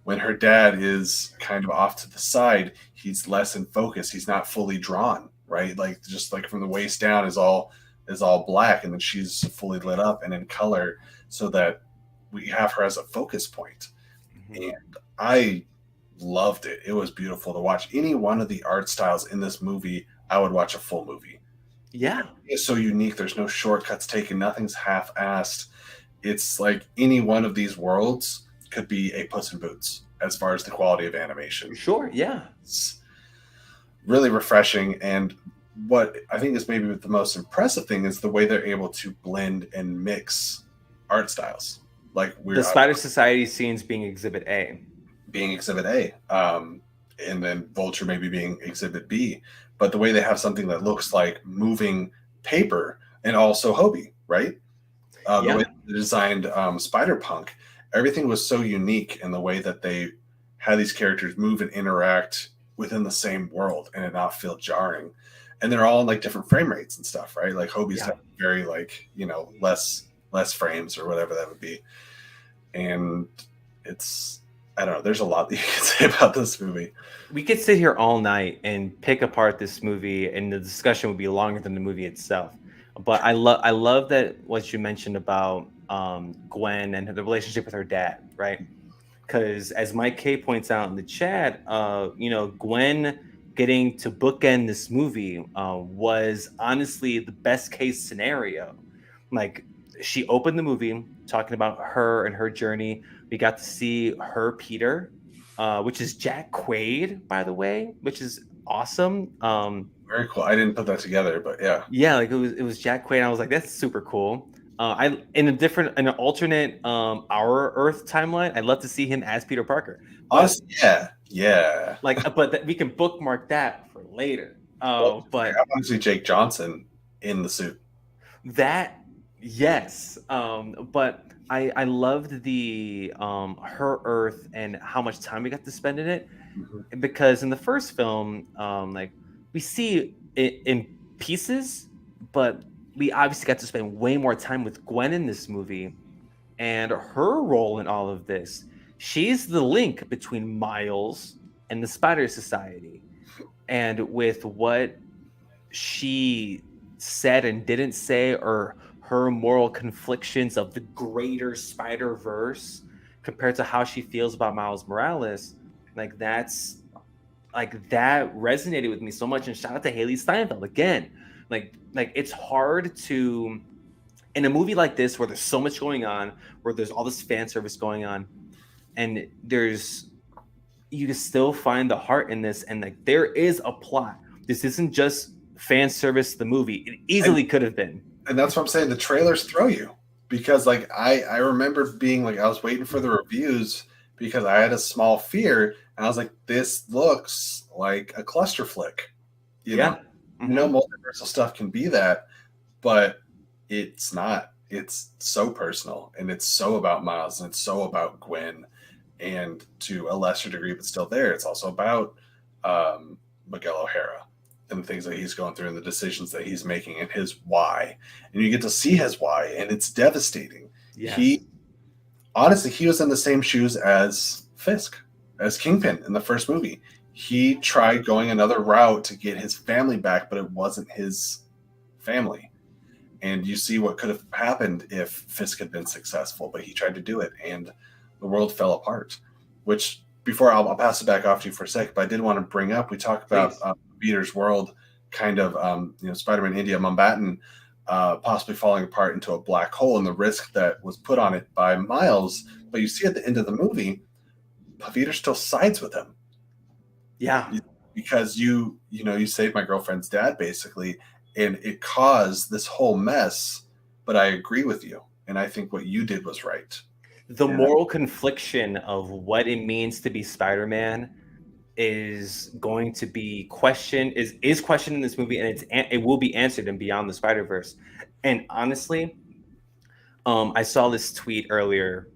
When her dad is kind of off to the side, he's less in focus. He's not fully drawn, right? Like just like from the waist down is all is all black, and then she's fully lit up and in color, so that we have her as a focus point. Mhm. And I loved it. It was beautiful to watch. Any one of the art styles in this movie, I would watch a full movie. Yeah. It's so unique. There's no shortcuts taken. Nothing's half-assed. It's like any one of these worlds could be a Puss in Boots as far as the quality of animation. Sure. Yeah. It's really refreshing. And what I think is maybe the most impressive thing is the way they're able to blend and mix art styles. Like The we're Spider Society scenes being Exhibit A. being Exhibit A, and then Vulture maybe being Exhibit B. But the way they have something that looks like moving paper and also Hobie, right? The Yeah. way they designed Spider Punk, everything was so unique in the way that they had these characters move and interact within the same world and it not feel jarring. And they're all in like different frame rates and stuff, right? Like Hobie's Yeah. very like, less frames or whatever that would be. And it's, I don't know, there's a lot that you can say about this movie. We could sit here all night and pick apart this movie, and the discussion would be longer than the movie itself. But I love that what you mentioned about Gwen and the relationship with her dad, right? Because as Mike K points out in the chat, Gwen getting to bookend this movie was honestly the best case scenario. Like, she opened the movie talking about her and her journey. We got to see her Peter, which is Jack Quaid, by the way, which is awesome. Very cool. I didn't put that together, but yeah. Yeah, like it was Jack Quaid. And I was like, that's super cool. I in an alternate our Earth timeline, I'd love to see him as Peter Parker. But Us, yeah. we can bookmark that for later. Well, But I want to see Jake Johnson in the suit. that, yes. But I loved the her Earth and how much time we got to spend in it, Mhm. because in the first film, like, we see it in pieces, but we obviously got to spend way more time with Gwen in this movie and her role in all of this. She's the link between Miles and the Spider Society. And with what she said and didn't say, or her moral conflictions of the greater Spider Verse compared to how she feels about Miles Morales, like that resonated with me so much. And shout out to Haley Steinfeld again. Like it's hard to, in a movie like this where there's so much going on, where there's all this fan service going on, and you can still find the heart in this, and like there is a plot. This isn't just fan service the movie. It easily could have been. And that's what I'm saying. The trailers throw you because, like, I remember being like, I was waiting for the reviews because I had a small fear, and I was like, this looks like a cluster flick. You know, Mhm. multiversal stuff can be that, but it's not. It's so personal, and it's so about Miles, and it's so about Gwen, and to a lesser degree, but still there. It's also about Miguel O'Hara and the things that he's going through and the decisions that he's making and his why. And you get to see his why, and it's devastating. Yes. He was in the same shoes as Fisk, as Kingpin in the first movie. He tried going another route to get his family back, but it wasn't his family. And you see what could have happened if Fisk had been successful, but he tried to do it, and the world fell apart. Which, before I'll pass it back off to you for a sec, but I did want to bring up, we talked about Peter's world, kind of, Spider-Man India Mumbattan possibly falling apart into a black hole, and the risk that was put on it by Miles. But you see at the end of the movie, Peter still sides with him. Yeah. Because you saved my girlfriend's dad, basically, and it caused this whole mess. But I agree with you, and I think what you did was right. The moral confliction of what it means to be Spider-Man is going to be questioned, is questioned in this movie, and it will be answered in Beyond the Spider-Verse. And honestly, I saw this tweet earlier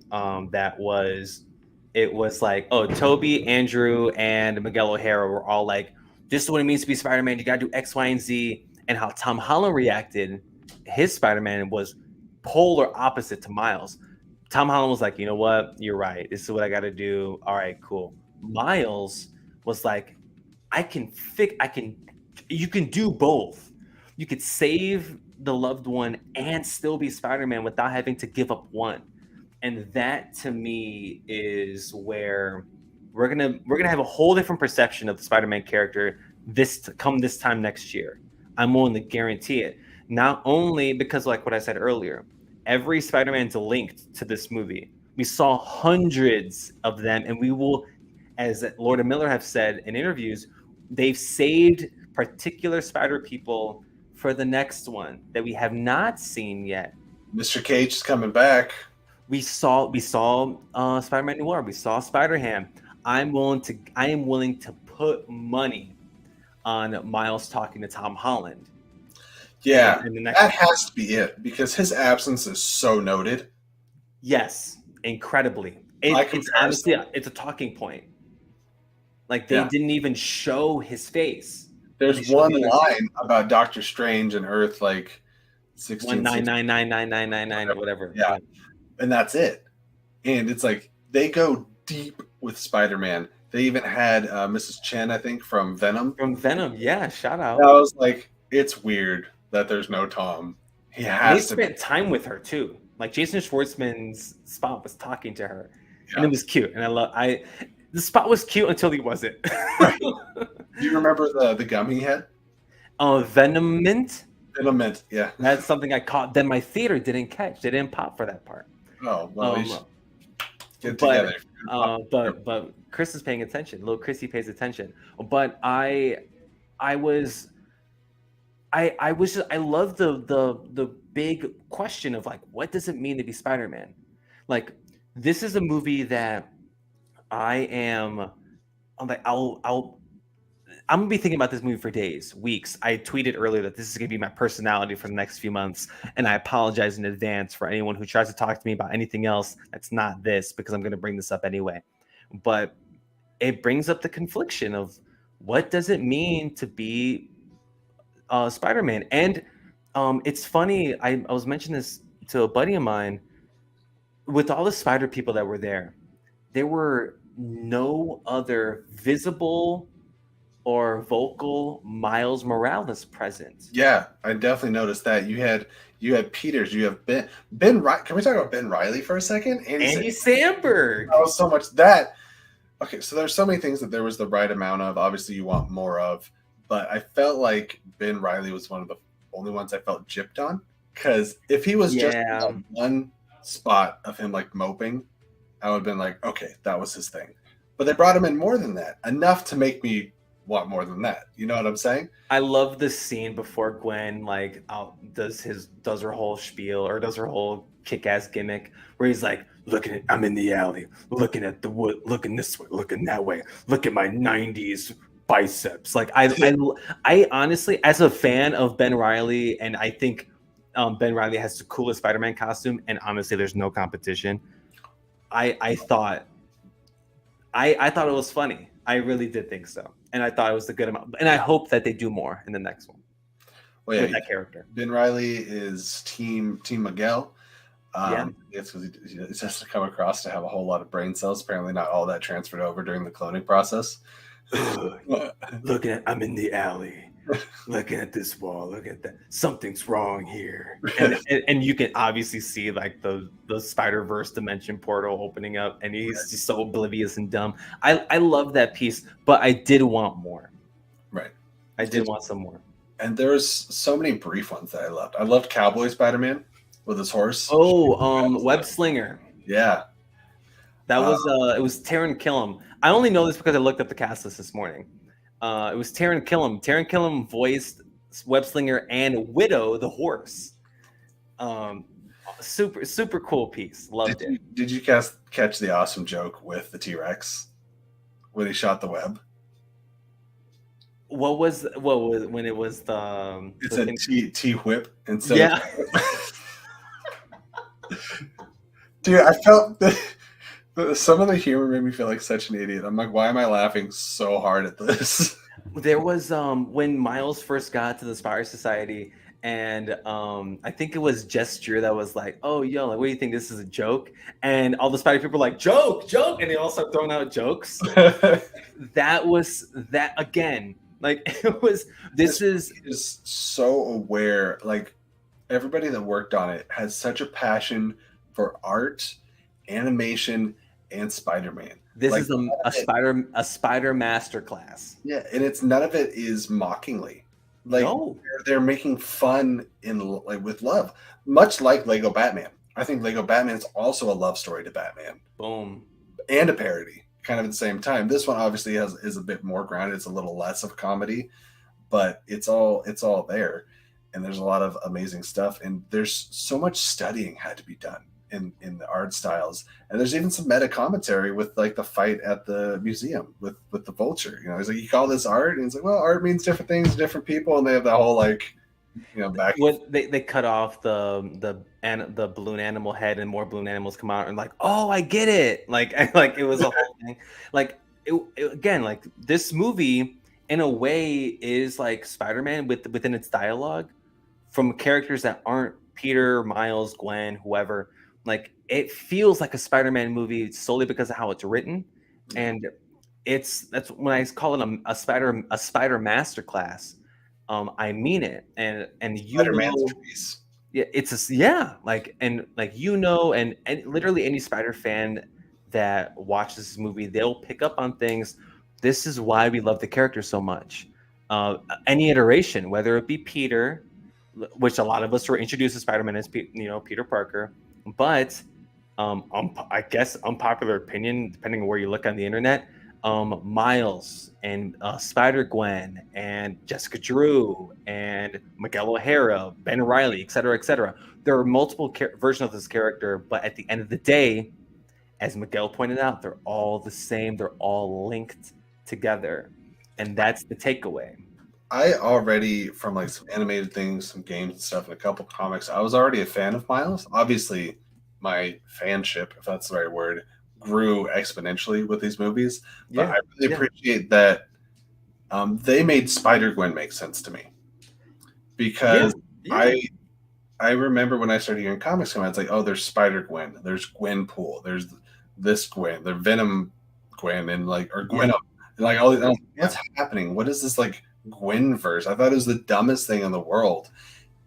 it was like, oh, Toby, Andrew, and Miguel O'Hara were all like, this is what it means to be Spider-Man. You got to do X, Y, and Z. And how Tom Holland reacted, his Spider-Man was polar opposite to Miles. Tom Holland was like, you know what? You're right. This is what I got to do. All right, cool. Miles was like, you can do both. you could save the loved one and still be Spider-Man without having to give up one. And that to me is where we're gonna have a whole different perception of the Spider-Man character this time next year. I'm willing to guarantee it. Not only because, like what I said earlier, every Spider-Man's linked to this movie. We saw hundreds of them, and we will, as Lord and Miller have said in interviews, they've saved particular Spider people for the next one that we have not seen yet. Mr. Cage is coming back. We saw Spider-Man Noir. We saw Spider-Ham. I am willing to put money on Miles talking to Tom Holland. Yeah, that has to be it because his absence is so noted. Yes, incredibly. It's honestly it's a talking point. Like they didn't even show his face. There's one line about Doctor Strange and Earth, like 1999999 or whatever. Yeah, and that's it. And it's like they go deep with Spider-Man. They even had Mrs. Chen, I think, from Venom. From Venom, yeah. Shout out. I was like, it's weird that there's no Tom. He has to. They spent time with her too. Like Jason Schwartzman's Spot was talking to her, and it was cute. And the Spot was cute until he wasn't. Right. Do you remember the gum he had? Venom Mint. Venom Mint, yeah. That's something I caught. Then my theater didn't catch. They didn't pop for that part. Oh well, get but, together. But Chris is paying attention. Little Chrissy pays attention. But I love the big question of like, what does it mean to be Spider-Man? Like, this is a movie that I'm gonna be thinking about this movie for days, weeks. I tweeted earlier that this is gonna be my personality for the next few months, and I apologize in advance for anyone who tries to talk to me about anything else that's not this, because I'm gonna bring this up anyway. But it brings up the confliction of what does it mean to be Spider-Man. And it's funny, I was mentioning this to a buddy of mine. With all the Spider people that were there were no other visible or vocal Miles Morales present. Yeah, I definitely noticed that. You had Peters, you have Ben Can we talk about Ben Reilly for a second? Andy Samberg. Oh, so much that. Okay, so there's so many things that there was the right amount of. Obviously, you want more of, but I felt like Ben Reilly was one of the only ones I felt gypped on. Because if he was just on one spot of him like moping, I would have been like, okay, that was his thing. But they brought him in more than that, enough to make me want more than that. You know what I'm saying? I love the scene before Gwen does her whole spiel or does her whole kick-ass gimmick where he's like, I'm in the alley, looking at the wood, looking this way, looking that way, look at my 90s biceps. Like I honestly, as a fan of Ben Reilly, and I think Ben Reilly has the coolest Spider-Man costume, and honestly there's no competition. I thought it was funny. I really did think so. And I thought it was a good amount. And I hope that they do more in the next one. Well, with that character. Ben Reilly is Team Miguel. It's because he has to come across to have a whole lot of brain cells. Apparently not all that transferred over during the cloning process. I'm in the alley. Looking at this wall, look at that. Something's wrong here. And you can obviously see like the Spiderverse dimension portal opening up, and he's just so oblivious and dumb. I love that piece, but I did want more. Right. I did want some more. And there's so many brief ones that I loved. I loved Cowboy Spider-Man with his horse. Web Slinger. Yeah. That was it was Taron Killam. I only know this because I looked up the cast list this morning. It was Taron Killam. Taron Killam voiced Web Slinger and Widow the horse. Super cool piece. Loved it. Did you catch the awesome joke with the T-Rex when he shot the web? What was when it was the? It's a T-whip instead. Yeah. Dude, I felt some of the humor made me feel like such an idiot. I'm like, why am I laughing so hard at this? There was when Miles first got to the Spider Society, and I think it was Gesture that was like, "Oh, yo, like, what do you think? This is a joke?" And all the Spider people were like, "Joke, joke," and they all start throwing out jokes. That again. Like it was. This is is so aware. Like everybody that worked on it has such a passion for art, animation, and Spider-Man. this Like is a spider masterclass. yeah, and it's none of it is mockingly. Like No, they're making fun in like with love, much like Lego Batman. I think Lego Batman is also a love story to Batman boom. and a parody, kind of at the same time. This one obviously is a bit more grounded. It's a little less of comedy, but it's all there, and there's a lot of amazing stuff. And there's so much studying had to be done in the art styles, and there's even some meta commentary with like the fight at the museum with the vulture. He's like, you call this art, and it's like, well, art means different things to different people, and they have that whole like back. When they cut off the balloon animal head and more balloon animals come out and like, oh, I get it. Like it was a whole thing. Like again, like this movie in a way is like Spider-Man within its dialogue from characters that aren't Peter, Miles, Gwen, whoever. Like it feels like a Spider-Man movie solely because of how it's written, and that's when I call it a spider masterclass. I mean it, and Spider-Man's yeah, yeah, like and literally any Spider fan that watches this movie, they'll pick up on things. This is why we love the character so much. Any iteration, whether it be Peter, which a lot of us were introduced to Spider-Man as Peter Parker, but I guess unpopular opinion, depending on where you look on the internet, Miles and Spider-Gwen and Jessica Drew and Miguel O'Hara, Ben Reilly, et cetera, et cetera. There are multiple versions of this character, but at the end of the day, as Miguel pointed out, they're all the same. They're all linked together, and that's the takeaway. I already, from like some animated things, some games and stuff, and a couple comics, I was already a fan of Miles. Obviously, my fanship, if that's the right word, grew exponentially with these movies. But I really appreciate that they made Spider-Gwen make sense to me. Because I remember when I started hearing comics come out, it's like, oh, there's Spider-Gwen, there's Gwenpool, there's this Gwen, there's Venom Gwen, and like, or Gwen, and like all these, what's happening? What is this like Gwenverse? I thought it was the dumbest thing in the world,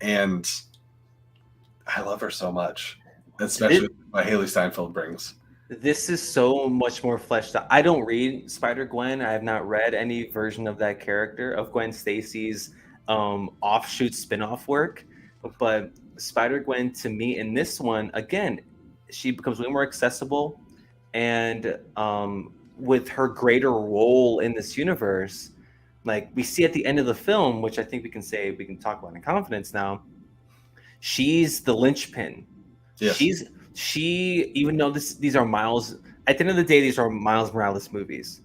and I love her so much, especially what Haley Steinfeld brings. This is so much more fleshed out. I don't read Spider-Gwen. I have not read any version of that character, of Gwen Stacy's offshoot spin-off work. But Spider-Gwen, to me, in this one, again, she becomes way more accessible. And with her greater role in this universe, like we see at the end of the film, which I think we can talk about in confidence now, she's the linchpin. Yes. She, even though these are Miles, at the end of the day, these are Miles Morales movies,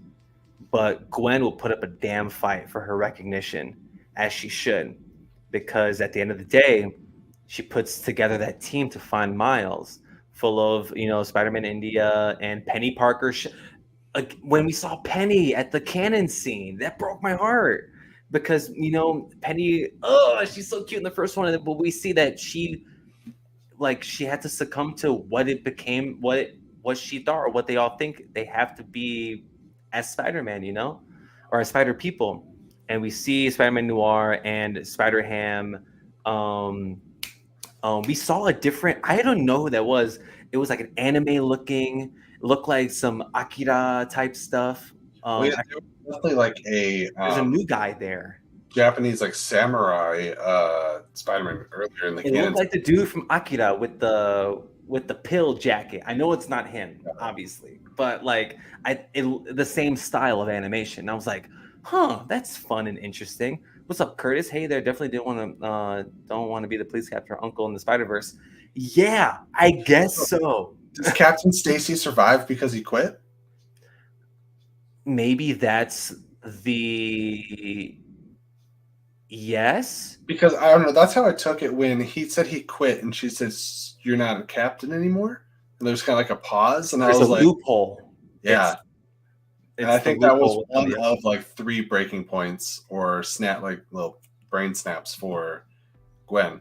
but Gwen will put up a damn fight for her recognition, as she should, because at the end of the day, she puts together that team to find Miles, full of Spider-Man India and Penny Parker. When we saw Penny at the cannon scene, that broke my heart because Penny, oh, she's so cute in the first one, but we see that she had to succumb to what it became, what she thought, or what they all think they have to be as Spider-Man, or as Spider people. And we see Spider-Man Noir and Spider-Ham. We saw a different, I don't know who that was. It was like an anime looking, looked like some Akira type stuff. Definitely like there's a new guy there. Japanese like samurai Spider-Man earlier in the It looked like the dude from Akira with the pill jacket. I know it's not him, obviously, but like the same style of animation. I was like, huh, that's fun and interesting. What's up, Curtis? Hey there, definitely don't want to be the police captain uncle in the Spider-Verse. Yeah, I guess so. Does Captain Stacy survive because he quit? Maybe that's the yes. Because I don't know. That's how I took it when he said he quit, and she says, "You're not a captain anymore." And there's kind of like a pause, and there's I was a like, loophole. Yeah. And I think that was one of like 3 breaking points or little brain snaps for Gwen.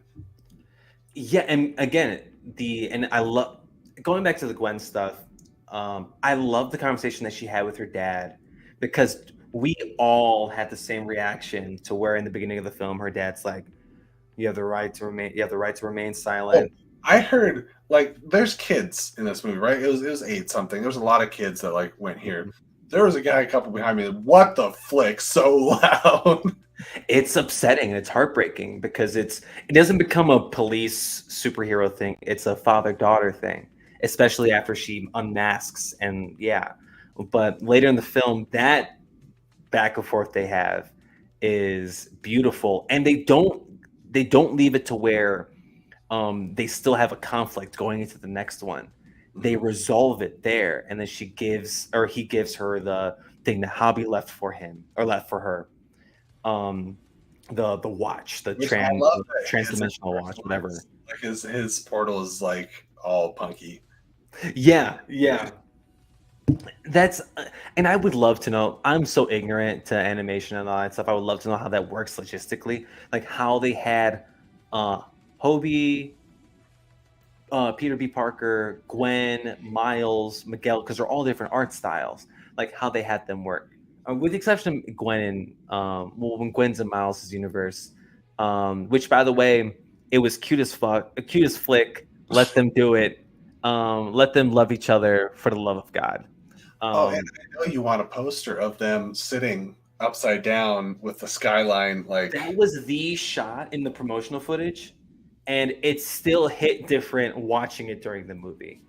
Yeah, and again, I love going back to the Gwen stuff. I love the conversation that she had with her dad, because we all had the same reaction to where in the beginning of the film her dad's like, you have the right to remain, you have the right to remain Oh, silent. I heard like there's kids in this movie, right? It was eight something. There's a lot of kids that like went here. There was a guy a couple behind me. What the flick? So loud. It's upsetting and it's heartbreaking because it doesn't become a police superhero thing. It's a father-daughter thing, especially after she unmasks and yeah. But later in the film, that back and forth they have is beautiful, and they don't leave it to where they still have a conflict going into the next one. They resolve it there, and then she gives or he gives her the thing that Hobby left for him or left for her. Um, the watch, the Which I love that his transdimensional watch, whatever. like his portal is like all punky. Yeah, yeah. That's and I would love to know. I'm so ignorant to animation and all that stuff. I would love to know how that works logistically, like how they had uh Hobie, Peter B. Parker, Gwen, Miles, Miguel, because they're all different art styles. Like how they had them work, with the exception of Gwen and well, when Gwen's in Miles' universe, which by the way, it was cute as fuck, a cute as flick. Let them do it. Let them love each other for the love of God. Oh, and Um, I know you want a poster of them sitting upside down with the skyline like that was the shot in the promotional footage, and it still hit different watching it during the movie.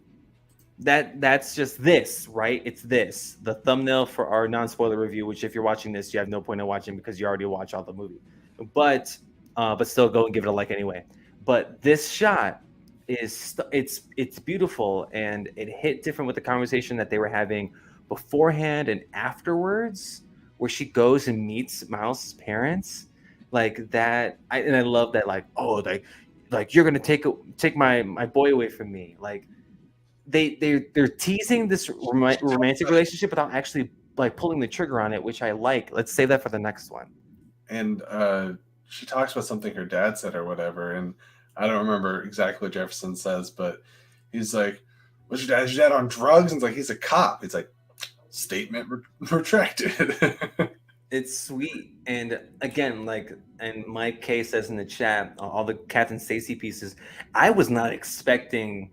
That's just this, right? It's this, the thumbnail for our non-spoiler review, which if you're watching this, you have no point in watching because you already watched all the movie. But still go and give it a like anyway. But this shot it's beautiful, and it hit different with the conversation that they were having beforehand and afterwards, where she goes and meets Miles' parents. Like that, and I love that, like, oh, like you're gonna take my boy away from me. Like they're teasing this romantic relationship without actually like pulling the trigger on it, which I like. Let's save that for the next one. and she talks about something her dad said or whatever, and I don't remember exactly what Jefferson says, but he's like, "What's your dad? Is your dad on drugs?" And it's like he's a cop. It's like statement retracted. It's sweet, and again, like, and Mike K says in the chat, all the Captain Stacy pieces. I was not expecting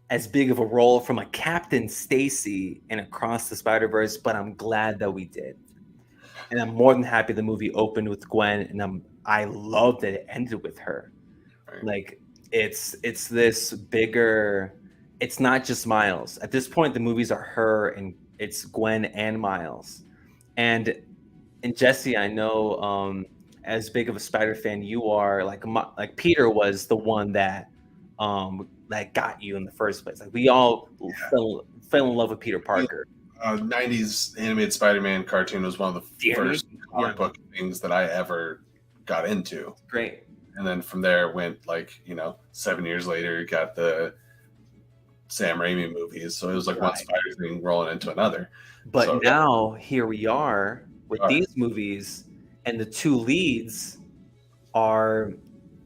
as big of a role from a Captain Stacy in Across the Spider-Verse, but I'm glad that we did. And I'm more than happy the movie opened with Gwen, and I love that it ended with her. Right. Like it's this bigger. It's not just Miles. At this point, the movies are her and it's Gwen and Miles. And Jesse, I know as big of a Spider fan you are, like Peter was the one that got you in the first place. Like we all fell in love with Peter Parker. 90s animated Spider-Man cartoon was one of the first comic book things that I ever got into. Great. And then from there went 7 years later, got the Sam Raimi movies. So it was like one Spider thing rolling into another. But now here we are with these movies, and the two leads are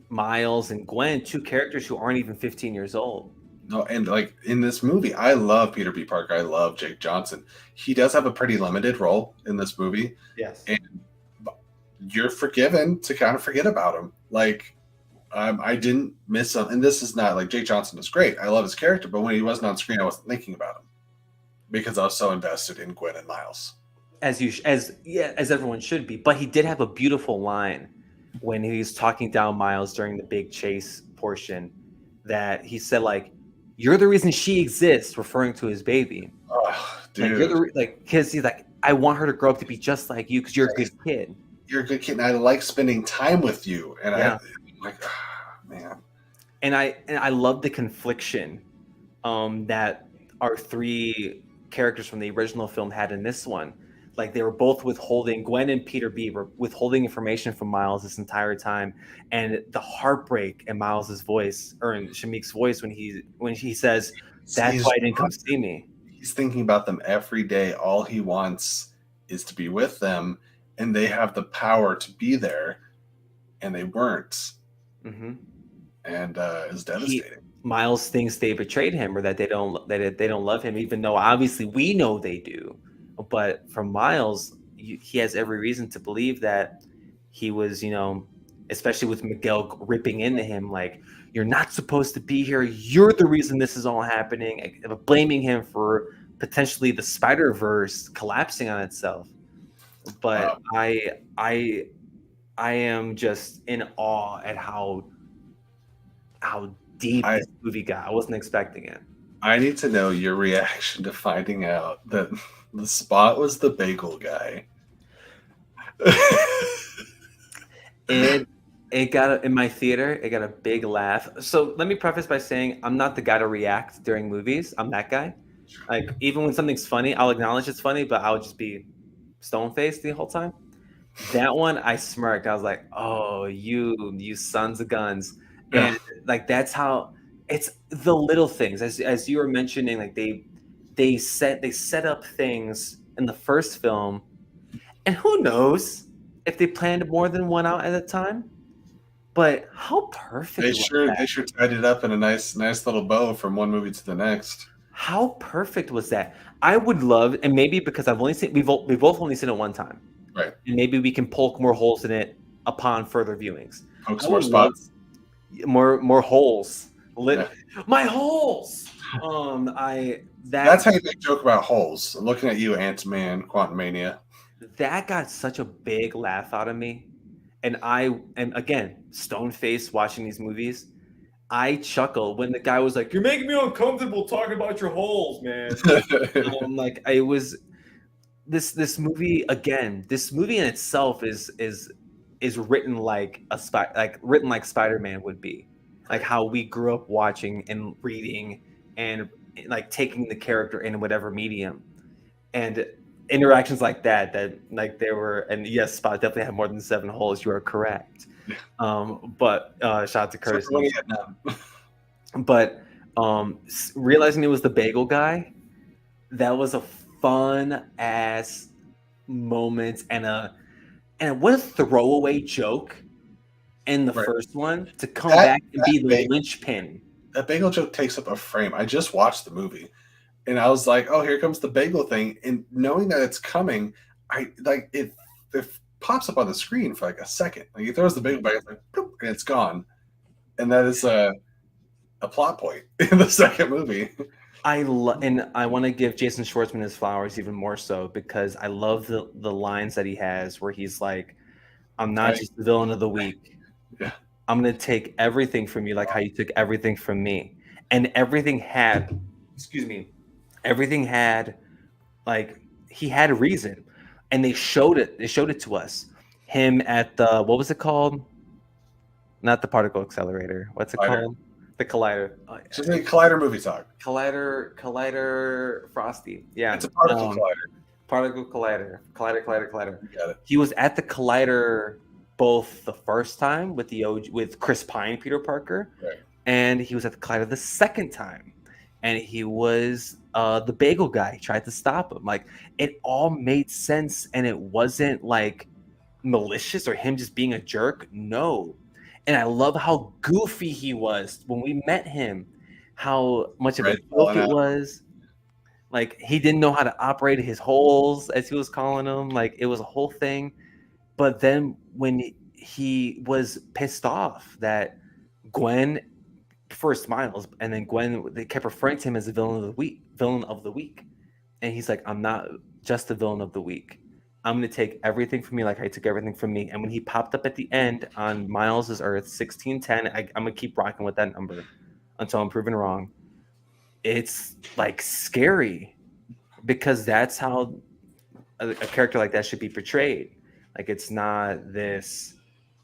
Miles and Gwen, two characters who aren't even 15 years old. No, and like in this movie, I love Peter B. Parker. I love Jake Johnson. He does have a pretty limited role in this movie. Yes. And you're forgiven to kind of forget about him. Like, I didn't miss something. And this is not like Jake Johnson is great. I love his character, but when he wasn't on screen, I wasn't thinking about him because I was so invested in Gwen and Miles. As everyone should be. But he did have a beautiful line when he was talking down Miles during the big chase portion, that he said, like, "You're the reason she exists," referring to his baby. Oh, dude. Because he's like, "I want her to grow up to be just like you because you're a good kid. You're a good kid, and I like spending time with you." And I'm like, oh, man. And I love the confliction that our three characters from the original film had in this one. Like they were both withholding, Gwen and Peter B were withholding information from Miles this entire time, and the heartbreak in Miles's voice, or in Shamik's voice, when he says, "That's why I didn't come see me." He's thinking about them every day. All he wants is to be with them, and they have the power to be there, and they weren't. Mm-hmm. And it's devastating. Miles thinks they betrayed him, or that they don't love him, even though obviously we know they do. But for Miles, he has every reason to believe that he was, especially with Miguel ripping into him, like, you're not supposed to be here. You're the reason this is all happening, blaming him for potentially the Spider-Verse collapsing on itself. But Wow. I am just in awe at how deep I this movie got. I wasn't expecting it. I need to know your reaction to finding out that the Spot was the bagel guy. It got in my theater. It got a big laugh. So let me preface by saying I'm not the guy to react during movies. I'm that guy. Like even when something's funny, I'll acknowledge it's funny, but I'll just be stone faced the whole time. That one I smirked. I was like, "Oh, you sons of guns!" Yeah. And like that's how it's the little things as you were mentioning. Like they set up things in the first film, and who knows if they planned more than one out at a time. But how perfect was that? They sure tied it up in a nice little bow from one movie to the next. How perfect was that? I would love, and maybe because we've both only seen it one time, Right. and maybe we can poke more holes in it upon further viewings. Poke I some more would love spots. more holes. Yeah. My holes. That's how you make a joke about holes. I'm looking at you, Ant-Man, Quantum Mania. That got such a big laugh out of me, and again stone faced watching these movies. I chuckled when the guy was like, "You're making me uncomfortable talking about your holes, man." Like I was this movie again. This movie in itself is written like written like Spider-Man would be, like how we grew up watching and reading and like taking the character in whatever medium, and interactions like that like there were. And yes, Spot definitely had more than 7 holes. You are correct. But shout out to Curtis. But realizing it was the bagel guy, that was a fun ass moment and what a throwaway joke in the first one to come back and be the linchpin. That bagel joke takes up a frame. I just watched the movie and I was like, oh, here comes the bagel thing. And knowing that it's coming, I like it pops up on the screen for like a second. Like he throws the bagel back, it's like, boop, and it's gone. And that is a plot point in the second movie. And I want to give Jason Schwartzman his flowers even more so because I love the lines that he has where he's like, "I'm not just the villain of the week. Yeah. I'm gonna take everything from you, like how you took everything from me." And everything had, like he had a reason, and they showed it. They showed it to us. Him at the what was it called? Not the particle accelerator. What's it called? The collider. Just a Collider movie talk. Collider Frosty. Yeah. It's a particle collider. Particle collider. Collider. You got it. He was at the collider both the first time with Chris Pine, Peter Parker, right. And he was at the collider the second time. And he was the bagel guy. He tried to stop him. Like it all made sense, and it wasn't like malicious or him just being a jerk. No. And I love how goofy he was when we met him, how much of a joke it was. Like he didn't know how to operate his holes, as he was calling them. Like it was a whole thing. But then when he was pissed off that Gwen first Miles, and then Gwen, they kept referring to him as the villain of the week. And he's like, "I'm not just the villain of the week. I'm going to take everything from me like I took everything from me." And when he popped up at the end on Miles' Earth, 1610, I'm going to keep rocking with that number until I'm proven wrong. It's like scary because that's how a character like that should be portrayed. Like it's not this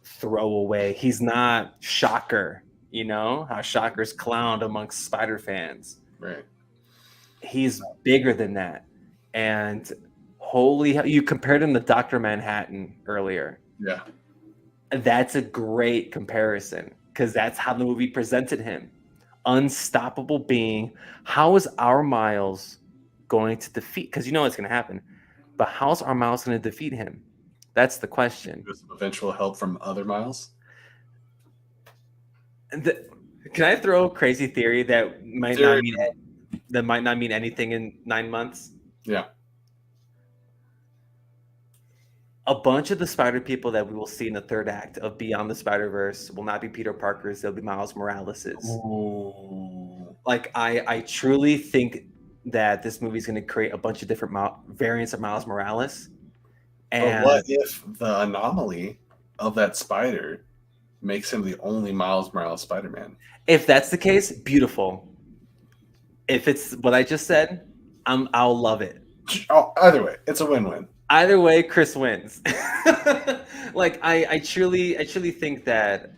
throwaway. He's not Shocker, how Shocker's clowned amongst Spider fans. Right. He's bigger than that. And holy hell, you compared him to Dr. Manhattan earlier. Yeah. That's a great comparison because that's how the movie presented him. Unstoppable being. How is our Miles going to defeat? Because it's going to happen. But how's our Miles going to defeat him? That's the question. With some eventual help from other Miles? Can I throw a crazy theory that might not mean anything in 9 months? Yeah. a bunch of the Spider people that we will see in the third act of Beyond the Spider-Verse will not be Peter Parker's, they'll be Miles Morales's. Ooh. Like I truly think that this movie is going to create a bunch of different variants of Miles Morales. But And what if the anomaly of that spider makes him the only Miles Morales Spider-Man? if that's the case, beautiful. If it's what I just said, I'll love it. Oh, either way, it's a win-win. Either way, Chris wins. Like I truly think that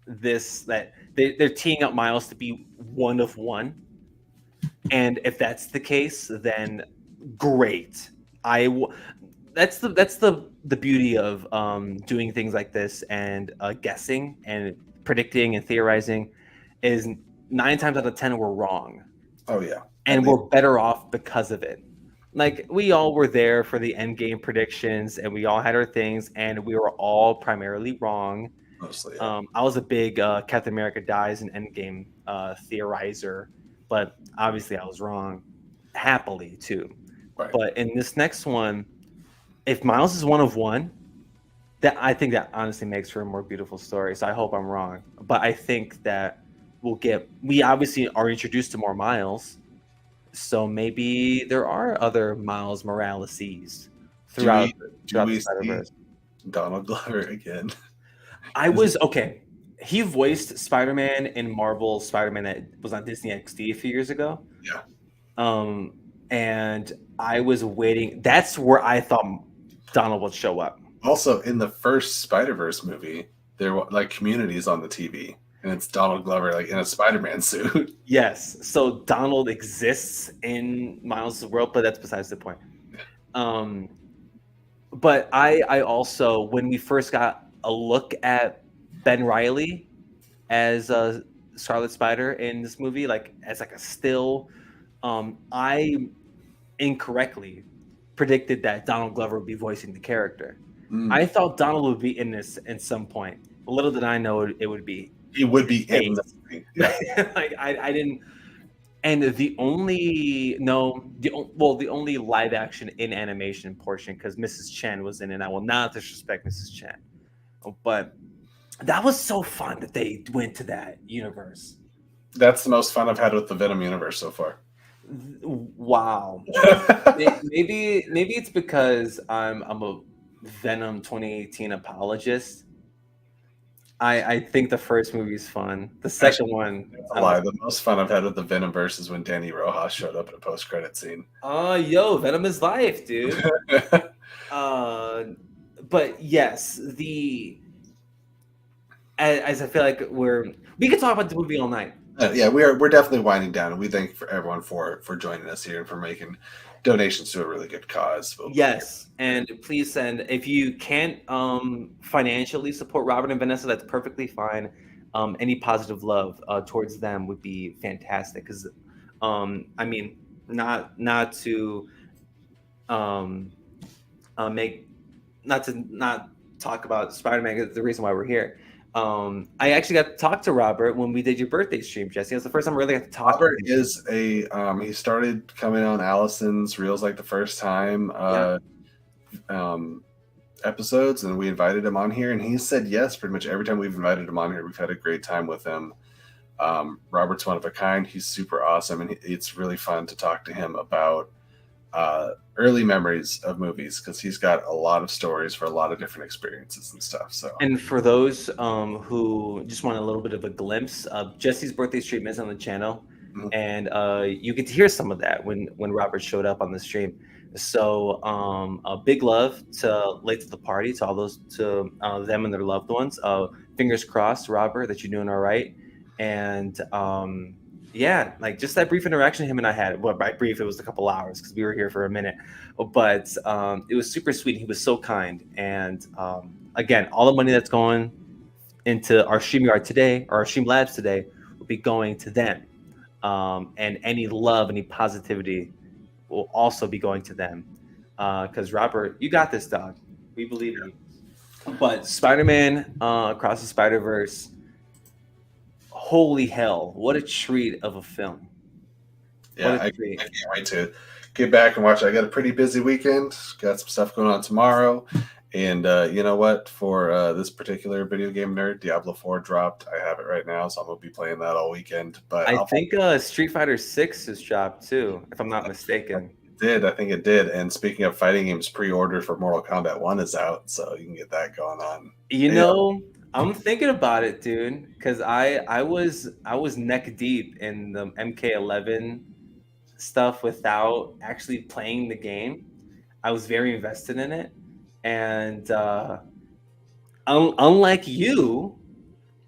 they're teeing up Miles to be one of one, and if that's the case, then great. That's the beauty of doing things like this and guessing and predicting and theorizing is 9 times out of 10 we're wrong. Oh yeah, and we're better off because of it. Like we all were there for the end game predictions, and we all had our things, and we were all primarily wrong. Mostly. Yeah. I was a big Captain America dies in Endgame theorizer, but obviously I was wrong, happily too. Right. But in this next one, if Miles is one of one, that I think that honestly makes for a more beautiful story. So I hope I'm wrong, but I think that we obviously are introduced to more Miles. So maybe there are other Miles Moraleses throughout do we the Spider-Verse. see Donald Glover again? Okay. He voiced Spider-Man in Marvel's Spider-Man that was on Disney XD a few years ago. Yeah. And I was waiting. That's where I thought Donald would show up. Also, in the first Spider-Verse movie, there were like communities on the TV, and it's Donald Glover like in a Spider-Man suit. Yes. So Donald exists in Miles' world, but that's besides the point. But I also, when we first got a look at Ben Reilly as a Scarlet Spider in this movie, like as like a still, I incorrectly predicted that Donald Glover would be voicing the character. I thought Donald would be in this at some point. Little did I know it would be. He would be in the movie. Yeah. Like I didn't. And the only live action in animation portion, because Mrs. Chen was in it. I will not disrespect Mrs. Chen, but that was so fun that they went to that universe. That's the most fun I've had with the Venom universe so far. Wow. maybe it's because I'm a Venom 2018 apologist. I think the first movie is fun. The second one, a lie. The most fun I've had with the Venomverse is when Danny Rojas showed up in a post-credit scene. Yo, Venom is life, dude. But yes, as I feel like we could talk about the movie all night. Yeah, we're definitely winding down, and we thank everyone for joining us here and for making donations to a really good cause. Yes, and please send, if you can't financially support Robert and Vanessa, that's perfectly fine. Any positive love towards them would be fantastic, because I mean, not to talk about Spider-Man, the reason why we're here. I actually got to talk to Robert when we did your birthday stream, Jesse. That's the first time I really got to talk Robert to him. is he started coming on Allison's Reels like the first time episodes, and we invited him on here, and he said yes pretty much every time we've invited him on here. We've had a great time with him. Robert's one of a kind. He's super awesome, and it's really fun to talk to him about early memories of movies, because he's got a lot of stories for a lot of different experiences and stuff. So, and for those who just want a little bit of a glimpse, Jesse's birthday stream is on the channel, and you get to hear some of that when Robert showed up on the stream. So a big love to Late to the Party, to all those, to them and their loved ones. Fingers crossed, Robert, that you're doing all right. And yeah, like just that brief interaction him and I had. Well, by brief, it was a couple hours because we were here for a minute, but it was super sweet. He was so kind. And again, all the money that's going into our StreamYard today, or our Stream Labs today, will be going to them. And any love, any positivity will also be going to them. Because Robert, you got this, dog. We believe in you. But Spider-Man Across the Spider-Verse, holy hell, what a treat of a film. Yeah, I can't wait to get back and watch it. I got a pretty busy weekend. Got some stuff going on tomorrow. And you know what? For this particular video game nerd, Diablo 4 dropped. I have it right now, so I'm going to be playing that all weekend. But I think Street Fighter 6 has dropped too, if I'm not mistaken. I think it did. And speaking of fighting games, pre-order for Mortal Kombat 1 is out, so you can get that going on. You know, I'm thinking about it, dude, because I was neck deep in the MK11 stuff without actually playing the game. I was very invested in it, and unlike you,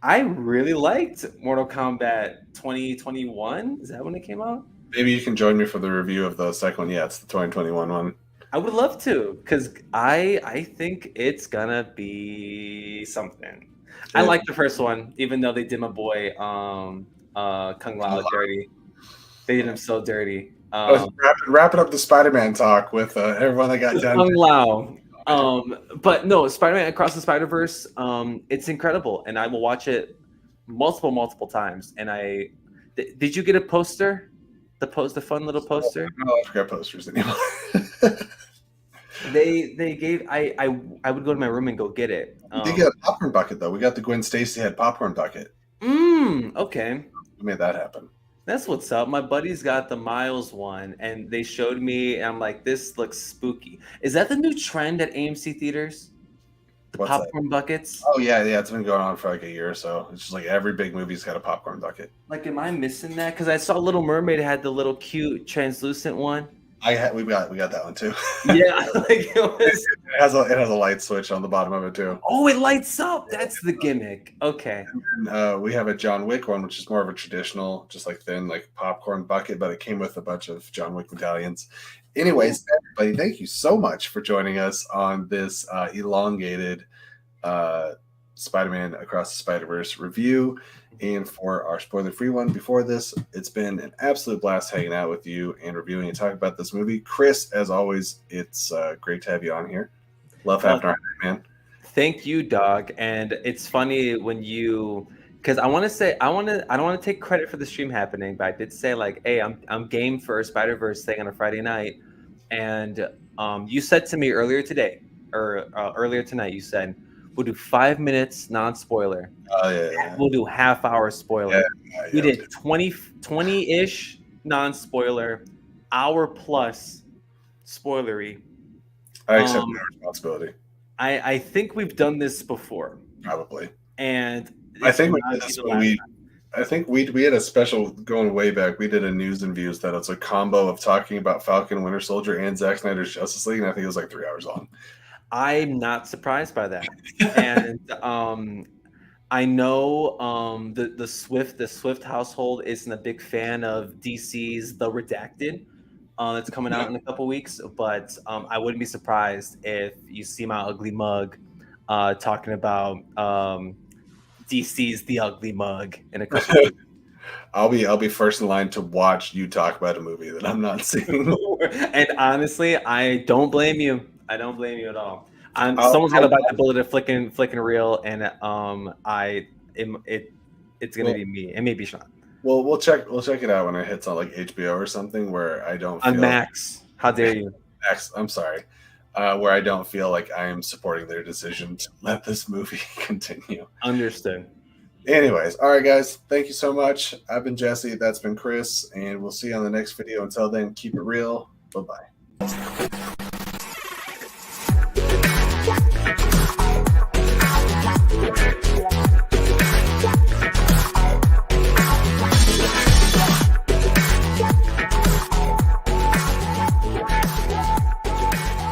I really liked Mortal Kombat 2021. Is that when it came out? Maybe you can join me for the review of the second one. Yeah, it's the 2021 one. I would love to, because I think it's gonna be something. I like the first one, even though they did my boy Kung Lao dirty. They did him so dirty. Wrapping up the Spider-Man talk with everyone that got done. Kung Lao. But no, Spider-Man Across the Spider-Verse, it's incredible, and I will watch it multiple times. And did you get a poster? The fun little poster? Oh, I forgot posters anymore. They gave I would go to my room and go get it. They got a popcorn bucket though. We got the Gwen Stacy head popcorn bucket. Okay. We made that happen. That's what's up. My buddy's got the Miles one, and they showed me, and I'm like, this looks spooky. Is that the new trend at AMC theaters? The What's popcorn buckets? Oh yeah, it's been going on for like a year or so. It's just like every big movie's got a popcorn bucket. Like, am I missing that? Because I saw Little Mermaid had the little cute translucent one. We got that one too. Yeah, like it has a light switch on the bottom of it too. Oh, it lights up. That's the gimmick. Okay. And we have a John Wick one, which is more of a traditional, just like thin, like popcorn bucket, but it came with a bunch of John Wick medallions. Anyways, everybody, thank you so much for joining us on this elongated Spider-Man Across the Spider-Verse review. And for our spoiler-free one before this, it's been an absolute blast hanging out with you and reviewing and talking about this movie. Chris, as always, it's great to have you on here. Love having our man. Thank you, dog. And it's funny when you, because I don't want to take credit for the stream happening, but I did say like, hey, I'm game for a Spider-Verse thing on a Friday night. And you said to me earlier tonight, you said, we'll do 5 minutes non-spoiler. Oh, yeah. We'll do half-hour spoiler. Yeah, we did 20-ish non-spoiler, hour plus spoilery. I accept my responsibility. I think we've done this before. Probably. And I think we did this when we had a special going way back. We did a news and views that it's a combo of talking about Falcon, Winter Soldier, and Zack Snyder's Justice League, and I think it was like 3 hours long. I'm not surprised by that. And I know the Swift household isn't a big fan of DC's The Redacted. That's coming out in a couple weeks, but I wouldn't be surprised if you see my ugly mug talking about DC's The Ugly Mug in a couple weeks. I'll be first in line to watch you talk about a movie that I'm not seeing. And honestly, I don't blame you. I don't blame you at all. Someone's got to bite the bullet of flicking reel, and it's gonna be me, and maybe Sean. Well, we'll check it out when it hits on like HBO or something where I don't feel on Max. How dare you? Max, I'm sorry. Where I don't feel like I am supporting their decision to let this movie continue. Understood. Anyways, all right, guys. Thank you so much. I've been Jesse. That's been Chris, and we'll see you on the next video. Until then, keep it real. Bye-bye.